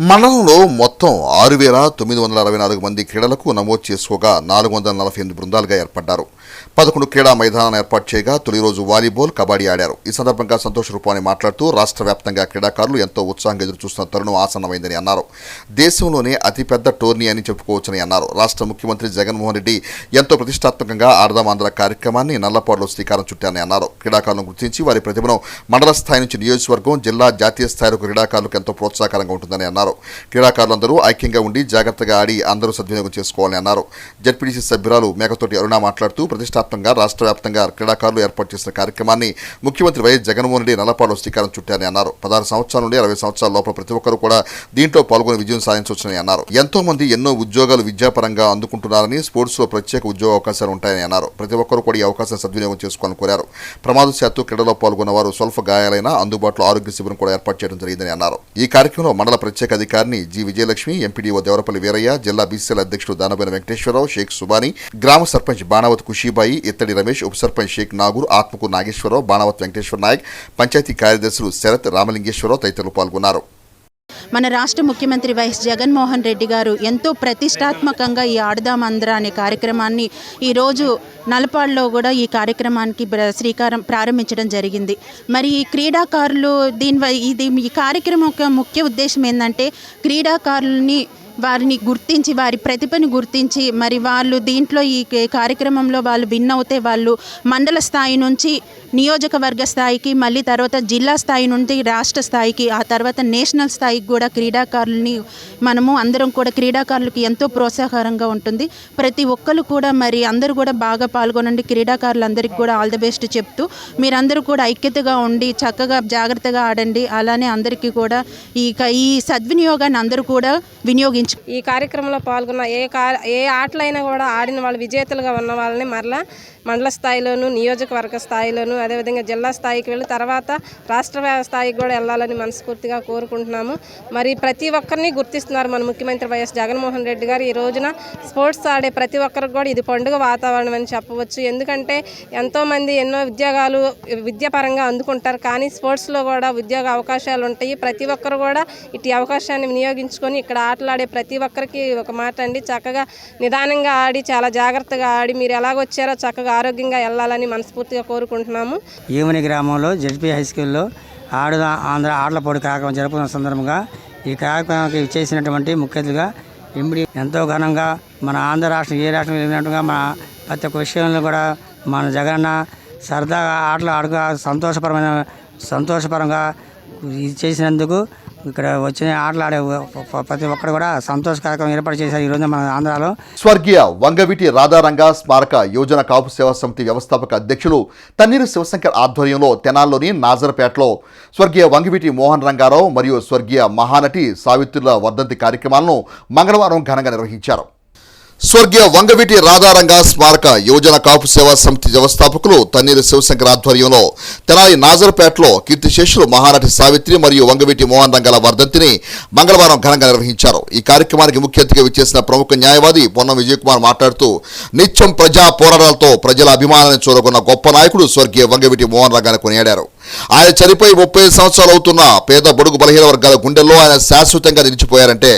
A: మండలంలో మొత్తం 6,964 మంది క్రీడలకు నమోదు చేసుకోగా 448 బృందాలుగా ఏర్పడ్డారు. 11 క్రీడా మైదానాలను ఏర్పాటు చేయగా తొలి రోజు వాలీబాల్, కబడ్డీ ఆడారు. ఈ సందర్భంగా సంతోష్ రూపాని మాట్లాడుతూ రాష్ట్ర వ్యాప్తంగా క్రీడాకారులు ఎంతో ఉత్సాహంగా ఎదురుచూస్తున్న తరుణం ఆసన్నమైందని అన్నారు. దేశంలోనే అతిపెద్ద టోర్నీ అని చెప్పుకోవచ్చని అన్నారు. రాష్ట్ర ముఖ్యమంత్రి జగన్మోహన్ రెడ్డి ఎంతో ప్రతిష్టాత్మకంగా ఆడదాం ఆంధ్ర కార్యక్రమాన్ని నల్లపాడులో శ్రీకారం చుట్టారని అన్నారు. క్రీడాకారులను గుర్తించి వారి ప్రతిభను మండల స్థాయి నుంచి నియోజకవర్గం, జిల్లా, జాతీయ స్థాయిలో క్రీడాకారులకు ఎంతో ప్రోత్సాహకరంగా ఉంటుందని అన్నారు. క్రీడాకారులందరూ ఐక్యంగా ఉండి జాగ్రత్తగా ఆడి అందరూ సద్వినియోగం చేసుకోవాలని అన్నారు. జడ్పీటీసీ సభ్యురాలు మేకతోటి అరుణ మాట్లాడుతూ ప్రతిష్టాత్మకంగా రాష్ట్ర వ్యాప్తంగా క్రీడాకారులు ఏర్పాటు చేసిన కార్యక్రమాన్ని ముఖ్యమంత్రి వైఎస్ జగన్మోహన్ రెడ్డి నల్లపాడులో శ్రీకారం చుట్టారని అన్నారు. 16 సంవత్సరాల నుండి 60 సంవత్సరాల లోపల ప్రతి ఒక్కరూ కూడా దీంట్లో పాల్గొని విజయం సాధించవచ్చని అన్నారు. ఎంతో మంది ఎన్నో ఉద్యోగాలు విద్యాపరంగా అందుకుంటున్నారని, స్పోర్ట్స్ లో ప్రత్యేక ఉద్యోగ అవకాశాలు ఉంటాయని అన్నారు. ప్రతి ఒక్కరూ కూడా ఈ అవకాశం సద్వినియోగం చేసుకోవాలని కోరారు. ప్రమాదశాత్తు క్రీడలో పాల్గొన్న వారు స్వల్ప గాయాలైన అందుబాటులో ఆరోగ్య శిబిరం కూడా ఏర్పాటు చేయడం జరిగిందని అన్నారు. ఈ కార్యక్రమంలో మండల ప్రత్యేక అధికారిని జి విజయలక్ష్మి, ఎంపీడీఓ దేవరపల్లి వీరయ్య, జిల్లా బీసీఎల్ అధ్యక్షుడు దానబోయిన వెంకటేశ్వరరావు, షేక్ సుబాని, గ్రామ సర్పంచ్ బాణావత్ ఖుషీబాయి, ఇత్తడి రమేష్, ఉప సర్పంచ్ షేక్ నాగూర్, ఆత్మకూరు నాగేశ్వరరావు, బాణావత్ వెంకటేశ్వర నాయక్, పంచాయతీ కార్యదర్శులు శరత్, రామలింగేశ్వరరావు తదితరులు పాల్గొన్నారు.
C: మన రాష్ట్ర ముఖ్యమంత్రి వైఎస్ జగన్మోహన్ రెడ్డి గారు ఎంతో ప్రతిష్టాత్మకంగా ఈ ఆడదాం ఆంధ్ర అనే కార్యక్రమాన్ని ఈరోజు నలపాడులో కూడా ఈ కార్యక్రమానికి శ్రీకారం ప్రారంభించడం జరిగింది. మరి ఈ క్రీడాకారులు ఈ కార్యక్రమం యొక్క ముఖ్య ఉద్దేశం ఏంటంటే క్రీడాకారులని వారిని గుర్తించి, వారి ప్రతిభను గుర్తించి, మరి వాళ్ళు దీంట్లో ఈ కార్యక్రమంలో వాళ్ళు విన్ అవుతే వాళ్ళు మండల స్థాయి నుంచి నియోజకవర్గ స్థాయికి, మళ్ళీ తర్వాత జిల్లా స్థాయి నుండి రాష్ట్ర స్థాయికి, ఆ తర్వాత నేషనల్ స్థాయికి కూడా క్రీడాకారులని మనము అందరం కూడా క్రీడాకారులకు ఎంతో ప్రోత్సాహకరంగా ఉంటుంది. ప్రతి ఒక్కరు కూడా మరి అందరూ కూడా బాగా పాల్గొనండి. క్రీడాకారులందరికీ కూడా ఆల్ ది బెస్ట్ చెప్తూ మీరందరూ కూడా ఐక్యతగా ఉండి చక్కగా జాగ్రత్తగా ఆడండి. అలానే అందరికీ కూడా ఈ సద్వినియోగాన్ని అందరూ కూడా వినియోగించారు.
E: ఈ కార్యక్రమంలో పాల్గొన్న ఏ ఆటలైనా కూడా ఆడిన వాళ్ళు విజేతలుగా ఉన్న వాళ్ళని మరలా మండల స్థాయిలోను, నియోజకవర్గ స్థాయిలోను, అదేవిధంగా జిల్లా స్థాయికి వెళ్ళి తర్వాత రాష్ట్ర స్థాయికి కూడా వెళ్ళాలని మనస్ఫూర్తిగా కోరుకుంటున్నాము. మరి ప్రతి ఒక్కరిని గుర్తిస్తున్నారు మన ముఖ్యమంత్రి వైఎస్ జగన్మోహన్ రెడ్డి గారు. ఈ రోజున స్పోర్ట్స్ ఆడే ప్రతి ఒక్కరికి కూడా ఇది పండుగ వాతావరణం అని చెప్పవచ్చు. ఎందుకంటే ఎంతోమంది ఎన్నో ఉద్యోగాలు విద్యాపరంగా అందుకుంటారు, కానీ స్పోర్ట్స్లో కూడా ఉద్యోగ అవకాశాలు ఉంటాయి. ప్రతి ఒక్కరు కూడా ఇటు అవకాశాన్ని వినియోగించుకొని ఇక్కడ ఆటలాడే ప్రతి ఒక్కరికి ఒక మాట అండి, చక్కగా నిదానంగా ఆడి చాలా జాగ్రత్తగా ఆడి మీరు ఎలాగొచ్చారో చక్కగా ఆరోగ్యంగా వెళ్ళాలని మనస్ఫూర్తిగా కోరుకుంటున్నాము.
G: ఈవని గ్రామంలో జడ్పీ హై స్కూల్లో ఆంధ్ర ఆటల పోటీ కార్యక్రమం జరుపుకున్న సందర్భంగా ఈ కార్యక్రమానికి చేసినటువంటి ముఖ్య అతిథిగా ఎంబడి ఎంతో ఘనంగా మన ఆంధ్ర రాష్ట్రం ఏ రాష్ట్రం వెళ్ళినట్టుగా మన ప్రతి ఒక్క విషయంలో కూడా మన జగనన్న సరదాగా ఆటలు ఆడుగా సంతోషపరంగా ఇది చేసినందుకు ఇక్కడ వచ్చిన ఆటలాడే ప్రతి ఒక్కరు కూడా సంతోష కార్యక్రమం ఏర్పాటు చేశారు ఈరోజు మన ఆంధ్రాలో.
A: స్వర్గీయ వంగవీటి రాధారంగ స్మారక యోజన కాపు సేవా సమితి వ్యవస్థాపక అధ్యక్షులు తన్నీరు శివశంకర్ ఆధ్వర్యంలో తెనాల్లోని నాజర్పేటలో స్వర్గీయ వంగవీటి మోహన్ రంగారావు మరియు స్వర్గీయ మహానటి సావిత్రుల వర్ధంతి కార్యక్రమాలను మంగళవారం ఘనంగా నిర్వహించారు. స్వర్గీయ వంగవీటి రాధారంగ స్మారక యోజన కాపు సేవా సమితి వ్యవస్థాపకులు తన్నీరు శివశంకర్ ఆధ్వర్యంలో తెనాలి నాజర్పేటలో కీర్తిశేషులు మహానటి సావిత్రి మరియు వంగవీటి మోహన్ రంగాల వర్ధంతిని మంగళవారం ఘనంగా నిర్వహించారు. ఈ కార్యక్రమానికి ముఖ్య అతిథిగా విచ్చేసిన ప్రముఖ న్యాయవాది పొన్నం విజయ్ కుమార్ మాట్లాడుతూ నిత్యం ప్రజా పోరాటాలతో ప్రజల అభిమానాన్ని చూరగొన్న గొప్ప నాయకుడు స్వర్గీయ వంగవీటి మోహన్ రంగాన్ని కొనియాడారు. ఆయన చనిపోయి 35 సంవత్సరాలు అవుతున్న పేద బడుగు బలహీన వర్గాల గుండెల్లో ఆయన శాశ్వతంగా నిలిచిపోయారంటే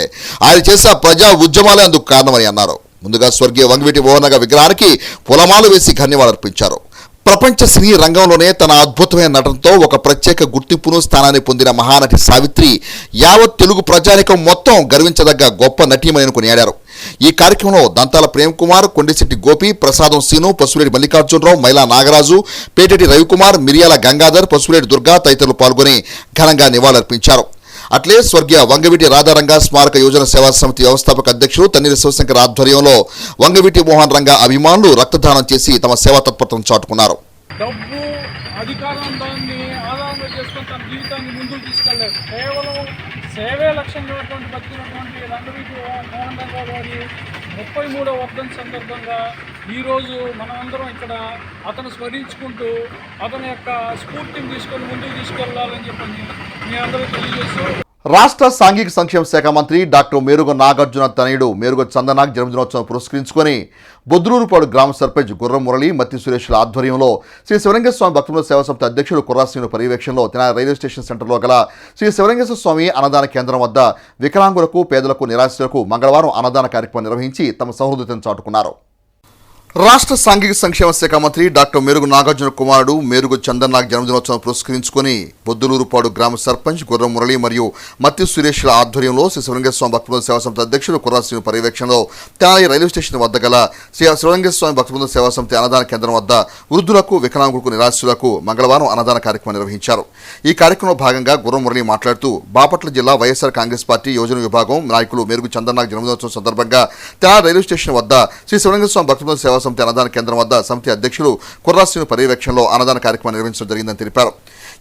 A: ఆయన చేసిన ప్రజా ఉద్యమాలే అందుకు కారణమని అన్నారు. ముందుగా స్వర్గీయ వంగవీటి మోహన్ రంగ విగ్రహానికి పూలమాలు వేసి ధన్యవాదాలర్పించారు. ప్రపంచ సినీ రంగంలోనే తన అద్భుతమైన నటనతో ఒక ప్రత్యేక గుర్తింపును స్థానాన్ని పొందిన మహానటి సావిత్రి యావత్ తెలుగు ప్రజానికం మొత్తం గర్వించదగ్గ గొప్ప నటీమణిని కొనియాడారు. ఈ కార్యక్రమంలో దంతాల ప్రేమ్ కుమార్, కొండిశెట్టి గోపి, ప్రసాదం సీను, పసుపులేటి మల్లికార్జునరావు, మైలా నాగరాజు, పేటెటి రవికుమార్, మిరియాల గంగాధర్, పసుపులేటి దుర్గా తదితరులు పాల్గొని ఘనంగా నివాళులర్పించారు. అట్లే స్వర్గీయ వంగవీటి రాధారంగ స్మారక యోజన సేవా సమితి వ్యవస్థాపక అధ్యక్షులు తన్నీరు శివశంకర్ ఆధ్వర్యంలో వంగవీటి మోహన్ రంగ అభిమానులు రక్తదానం చేసి తమ సేవా తత్పరతను చాటుకున్నారు.
X: డబ్బు, అధికారం దాన్ని ఆధారంగా చేసుకొని తన జీవితాన్ని ముందుకు తీసుకెళ్లారు. కేవలం సేవే లక్ష్యంగా బతికినటువంటి వంగవీటి మోహన్ రంగ గారి 33వ వర్ధంతి సందర్భంగా ఈరోజు మనమందరం ఇక్కడ అతను స్మరించుకుంటూ అతని యొక్క స్ఫూర్తిని తీసుకొని ముందుకు తీసుకెళ్లాలని చెప్పని మీ అందరూ తెలియజేస్తూ
A: రాష్ట్ర సాంఘిక సంక్షేమ శాఖ మంత్రి డాక్టర్ మేరుగ నాగార్జున తనయుడు మేరుగ చందనాగ్ జన్మదినోత్సవం పురస్కరించుకొని బొద్దులూరుపాడు గ్రామ సర్పంచ్ గుర్రం మురళి మత్తి సురేష్ల ఆధ్వర్యంలో శ్రీ శివలింగేశ్వర స్వామి భక్తుల సేవా సమితి అధ్యక్షుడు కుర్రాశ్రీను పర్యవేక్షణలో తెనాలి రైల్వే స్టేషన్ సెంటర్లో గల శ్రీ శివలింగేశ్వర స్వామి అన్నదాన కేంద్రం వద్ద వికలాంగులకు పేదలకు నిరాశ్రులకు మంగళవారం అన్నదాన కార్యక్రమం నిర్వహించి తమ సహృదయతను చాటుకున్నారు. రాష్ట్ర సాంఘిక సంక్షేమ శాఖ మంత్రి డాక్టర్ మేరుగు నాగార్జున కుమారుడు మేరుగు చందన్నాగ్ జన్మదినోత్సవం పురస్కరించుకుని బొద్దులూరుపాడు గ్రామ సర్పంచ్ గుర్రం మురళి మరియు మత్తి సురేష్ల ఆధ్వర్యంలో శ్రీ శివలింగేశ్వర స్వామి భక్తుల సేవా సమితి అధ్యక్షుడు కుర్రాశ్రీను పర్యవేక్షణలో తెనాలి రైల్వే స్టేషన్ వద్ద గల శ్రీ శివలింగేశ్వర స్వామి భక్తుల సేవా సమితి అన్నదాన కేంద్రం వద్ద వృద్ధులకు వికలాంగులకు నిరాశ్రులకు మంగళవారం అన్నదాన కార్యక్రమం నిర్వహించారు. ఈ కార్యక్రమంలో భాగంగా గుర్రం మురళి మాట్లాడుతూ బాపట్ల జిల్లా వైఎస్ఆర్ కాంగ్రెస్ పార్టీ యోజన విభాగం నాయకులు మేరుగు చందన్నాగ్ జన్మదినోత్సవం సందర్భంగా తెనాలి రైల్వే స్టేషన్ వద్ద శ్రీ శివలింగేశ్వర స్వామి భక్తుల సేవా సమితి అన్నదాన కేంద్రం వద్ద సమితి అధ్యక్షులు కుర్రాశ్రీను పర్యవేక్షణలో అన్నదాన కార్యక్రమం నిర్వహించడం జరిగిందని తెలిపారు.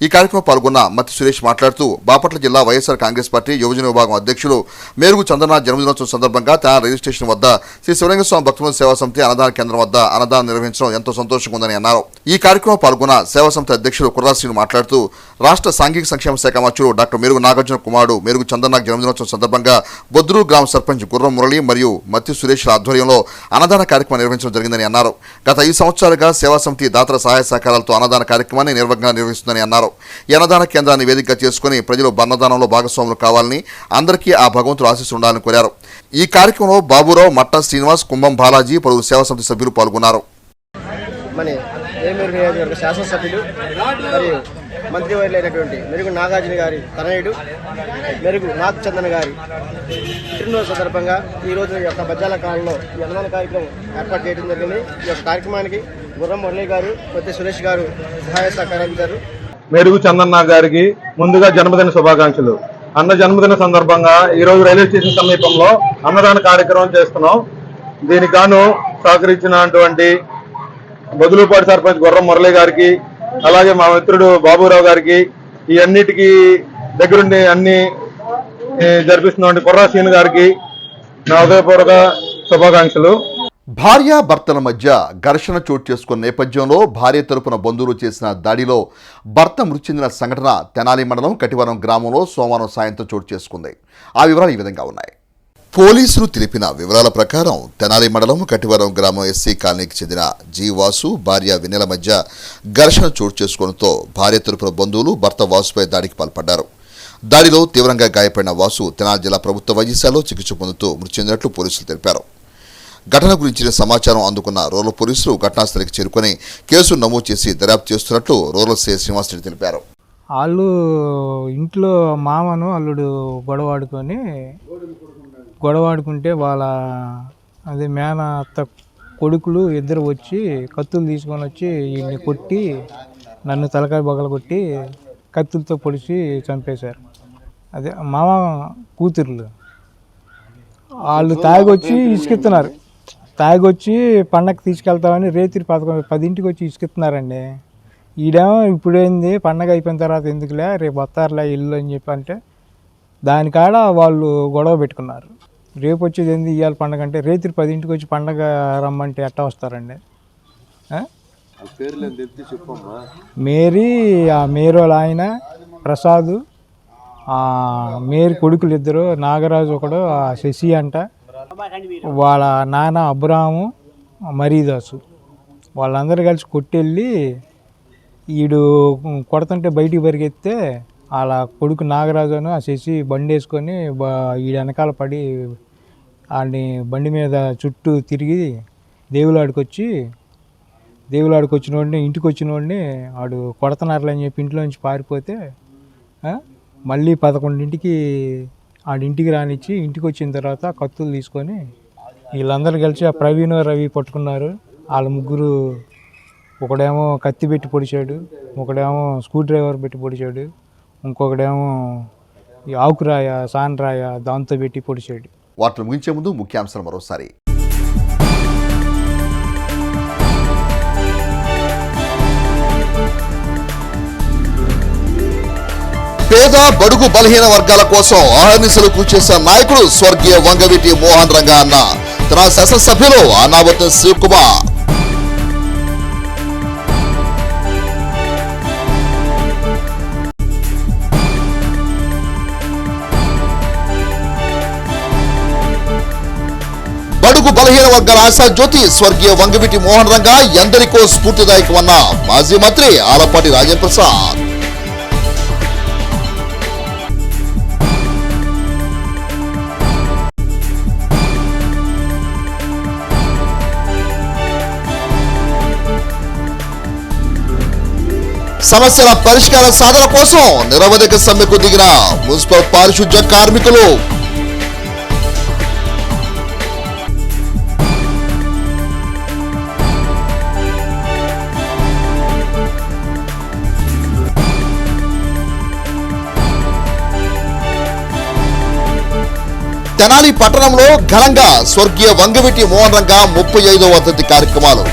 A: ఈ కార్యక్రమం పాల్గొన్న మత్తి సురేష్ మాట్లాడుతూ బాపట్ల జిల్లా వైఎస్ఆర్ కాంగ్రెస్ పార్టీ యువజన విభాగం అధ్యక్షులు మేరుగు చంద్రనాథ్ జన్మదినోత్సవం సందర్భంగా తెనాలి రైల్వే స్టేషన్ వద్ద శ్రీ శివలింగేశ్వర స్వామి భక్తుల సేవా సమితి అన్నదాన కేంద్రం వద్ద అన్నదానం నిర్వహించడం ఎంతో సంతోషంగా ఉందని అన్నారు. ఈ కార్యక్రమం పాల్గొన్న సేవా సమితి అధ్యక్షులు కుర్రాశ్రీను మాట్లాడుతూ రాష్ట్ర సాంఘిక సంక్షేమ శాఖ మంత్రులు డాక్టర్ మేరుగు నాగార్జున కుమారుడు మేరుగు చంద్రనాథ్ జన్మదినోత్సవం సందర్భంగా బొద్దులూరు గ్రామ సర్పంచ్ గుర్రం మురళి మరియు మత్తి సురేష్ల ఆధ్వర్యంలో అన్నదాన కార్యక్రమం నిర్వహించడం జరిగిందని అన్నారు. గత 5 సంవత్సరాలుగా సేవా సమితి దాతల సహాయ సహకారాలతో అన్నదాన కార్యక్రమాన్ని నిర్వహంగా నిర్వహిస్తుందని అన్నారు. ఈ అన్నదాన కేంద్రాన్ని వేదికగా చేసుకుని ప్రజలు అన్నదానంలో భాగస్వాములు కావాలని, అందరికీ ఆ భగవంతుడు ఆశీస్సులు ఉండాలని కోరారు. ఈ కార్యక్రమంలో బాబురావు, మట్టా శ్రీనివాస్, కుంభం బాలాజీ పలువురు సేవా సమితి సభ్యులు పాల్గొన్నారు.
F: శాసనసభ్యులు మరియు మంత్రివర్యులైనటువంటి మెరుగు నాగార్జున గారి తనయుడు మెరుగు నాగ్ చందన్ గారి పుట్టినరోజు సందర్భంగా ఈ రోజు యొక్క బజ్జాల కాలంలో ఈ అన్నదాన కార్యక్రమం ఏర్పాటు చేయడం జరిగింది. ఈ యొక్క కార్యక్రమానికి గుర్రం మురళి గారు, కొద్ది సురేష్ గారు సహాయ సహకారం ఇచ్చారు.
M: మెరుగు చందన్న గారికి ముందుగా జన్మదిన శుభాకాంక్షలు. అన్న జన్మదిన సందర్భంగా ఈ రోజు రైల్వే స్టేషన్ సమీపంలో అన్నదాన కార్యక్రమం చేస్తున్నాం. దీనికి గాను సహకరించినటువంటి బొద్దులూరుపాడు సర్పంచ్ గుర్రం మురళి గారికి, అలాగే మా మిత్రుడు బాబురావు గారికి, ఈ అన్నిటికీ దగ్గరుండి అన్ని జరిపిస్తున్న కుర్రాశ్రీను గారికి నా హృదయపూర్వక శుభాకాంక్షలు.
A: భార్యాభర్తల మధ్య ఘర్షణ చోటు చేసుకున్న నేపథ్యంలో భార్య తరపున బంధువులు చేసిన దాడిలో భర్త మృతి చెందిన సంఘటన తెనాలి మండలం కటివరం గ్రామంలో సోమవారం సాయంత్రం చోటు చేసుకుంది. ఆ వివరాలు ఈ విధంగా ఉన్నాయి. పోలీసులు తెలిపిన వివరాల ప్రకారం తెనాలి మండలం కటివరం గ్రామం ఎస్సీ కాలనీకి చెందిన జీవాసు భార్య వెన్నెల మధ్య ఘర్షణ చోటు చేసుకోవడంతో భార్య తరపున బంధువులు భర్త వాసుపై దాడికి పాల్పడ్డారు. దాడిలో తీవ్రంగా గాయపడిన వాసు తెనాలి జిల్లా ప్రభుత్వ వైద్యశాలలో చికిత్స పొందుతూ మృతి చెందినట్లు పోలీసులు తెలిపారు. ఘటన గురించిన సమాచారం అందుకున్న రూరల్ పోలీసులు ఘటనాస్థలికి చేరుకుని కేసు నమోదు చేసి దర్యాప్తు చేస్తున్నట్లు రూరల్ సిఐ శ్రీనివాసరెడ్డి తెలిపారు.
I: వాళ్ళు ఇంట్లో మామను అల్లుడు గొడవాడుకుంటే వాళ్ళ అదే మేనత్త కొడుకులు ఇద్దరు వచ్చి కత్తులు తీసుకొని వచ్చి వీడిని కొట్టి నన్ను తలకాయ బగల కొట్టి కత్తులతో పొడిచి చంపేశారు. అదే మామ కూతుర్లు వాళ్ళు తాగొచ్చి ఇసుకెత్తున్నారు. తాగొచ్చి పండగకి తీసుకెళ్తామని రేత్రి 10ంటికి వచ్చి ఇసుకెత్తున్నారండి. ఈడేమో ఇప్పుడేంది పండగ అయిపోయిన తర్వాత ఎందుకులే రేపు వస్తారులే ఇల్లు అని చెప్పి అంటే దానికాడ వాళ్ళు గొడవ పెట్టుకున్నారు. రేపు వచ్చేది ఏంది ఇవాళ పండగ అంటే రేత్రి 10ంటికి వచ్చి పండగ రమ్మంటే ఎట్టా వస్తారండి. మేరీ, ఆ మేరోళ్ళ ఆయన ప్రసాదు, మేరీ కొడుకులు ఇద్దరు, నాగరాజు ఒకడు, ఆ శశి అంట, వాళ్ళ నాన్న అబ్రాము, మరీదాసు, వాళ్ళందరూ కలిసి కొట్టెళ్ళి ఈడు కొడుతుంటే బయటికి పరిగెత్తే వాళ్ళ కొడుకు నాగరాజును ఆ శశి బండి వేసుకొని ఈడు వెనకాల పడి వాడిని బండి మీద చుట్టూ తిరిగి దేవులాడికి వచ్చిన వాడిని ఇంటికి వచ్చిన వాడిని వాడు కొడుతున్నారులే అని చెప్పి ఇంట్లోంచి పారిపోతే మళ్ళీ 11ంటికి ఆడింటికి రానిచ్చి ఇంటికి వచ్చిన తర్వాత కత్తులు తీసుకొని వీళ్ళందరూ కలిసి ఆ ప్రవీణ్, రవి పట్టుకున్నారు. వాళ్ళ ముగ్గురు ఒకడేమో కత్తి పెట్టి పొడిచాడు, ఒకడేమో స్క్రూ డ్రైవర్ పెట్టి పొడిచాడు, ఇంకొకడేమో ఈ ఆకురాయ సాన్రాయ దాంతో పెట్టి పొడిచాడు.
A: వార్తలు ముగించే ముందు ముఖ్యాంశాలు మరోసారి. పేద బడుగు బలహీన వర్గాల కోసం అహర్నిశలు కృషి చేసిన నాయకుడు స్వర్గీయ వంగవీటి మోహన్ రంగా అన్న. తన శాసనసభ్యులు అన్నాబత్తుని శివకుమార్. బడుగు బలహీన వర్గాల ఆశాజ్యోతి స్వర్గీయ వంగవీటి మోహన్ రంగా ఎందరికో స్ఫూర్తిదాయకమన్న మాజీ మంత్రి ఆలపాటి రాజేంద్ర ప్రసాద్. సమస్యల పరిష్కార సాధన కోసం నిరవధిక సమ్మెకు దిగిన మున్సిపల్ పారిశుధ్య కార్మికులు. తెనాలి పట్టణంలో ఘనంగా స్వర్గీయ వంగవీటి మోహన్ రంగా 35వ వర్ధంతి కార్యక్రమాలు.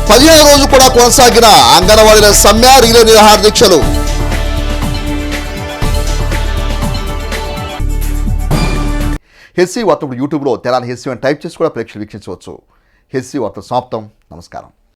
A: పదిహేను రోజు కూడా కొనసాగిన అంగన్వాడీల సమ్మె రీలే నిరాహార దీక్షలు. హెస్సీ వార్త యూట్యూబ్లో తెనాలి హెస్సీ అని టైప్ చేసి కూడా ప్రేక్షకులు వీక్షించవచ్చు. హెస్సీ వార్త సమాప్తం. నమస్కారం.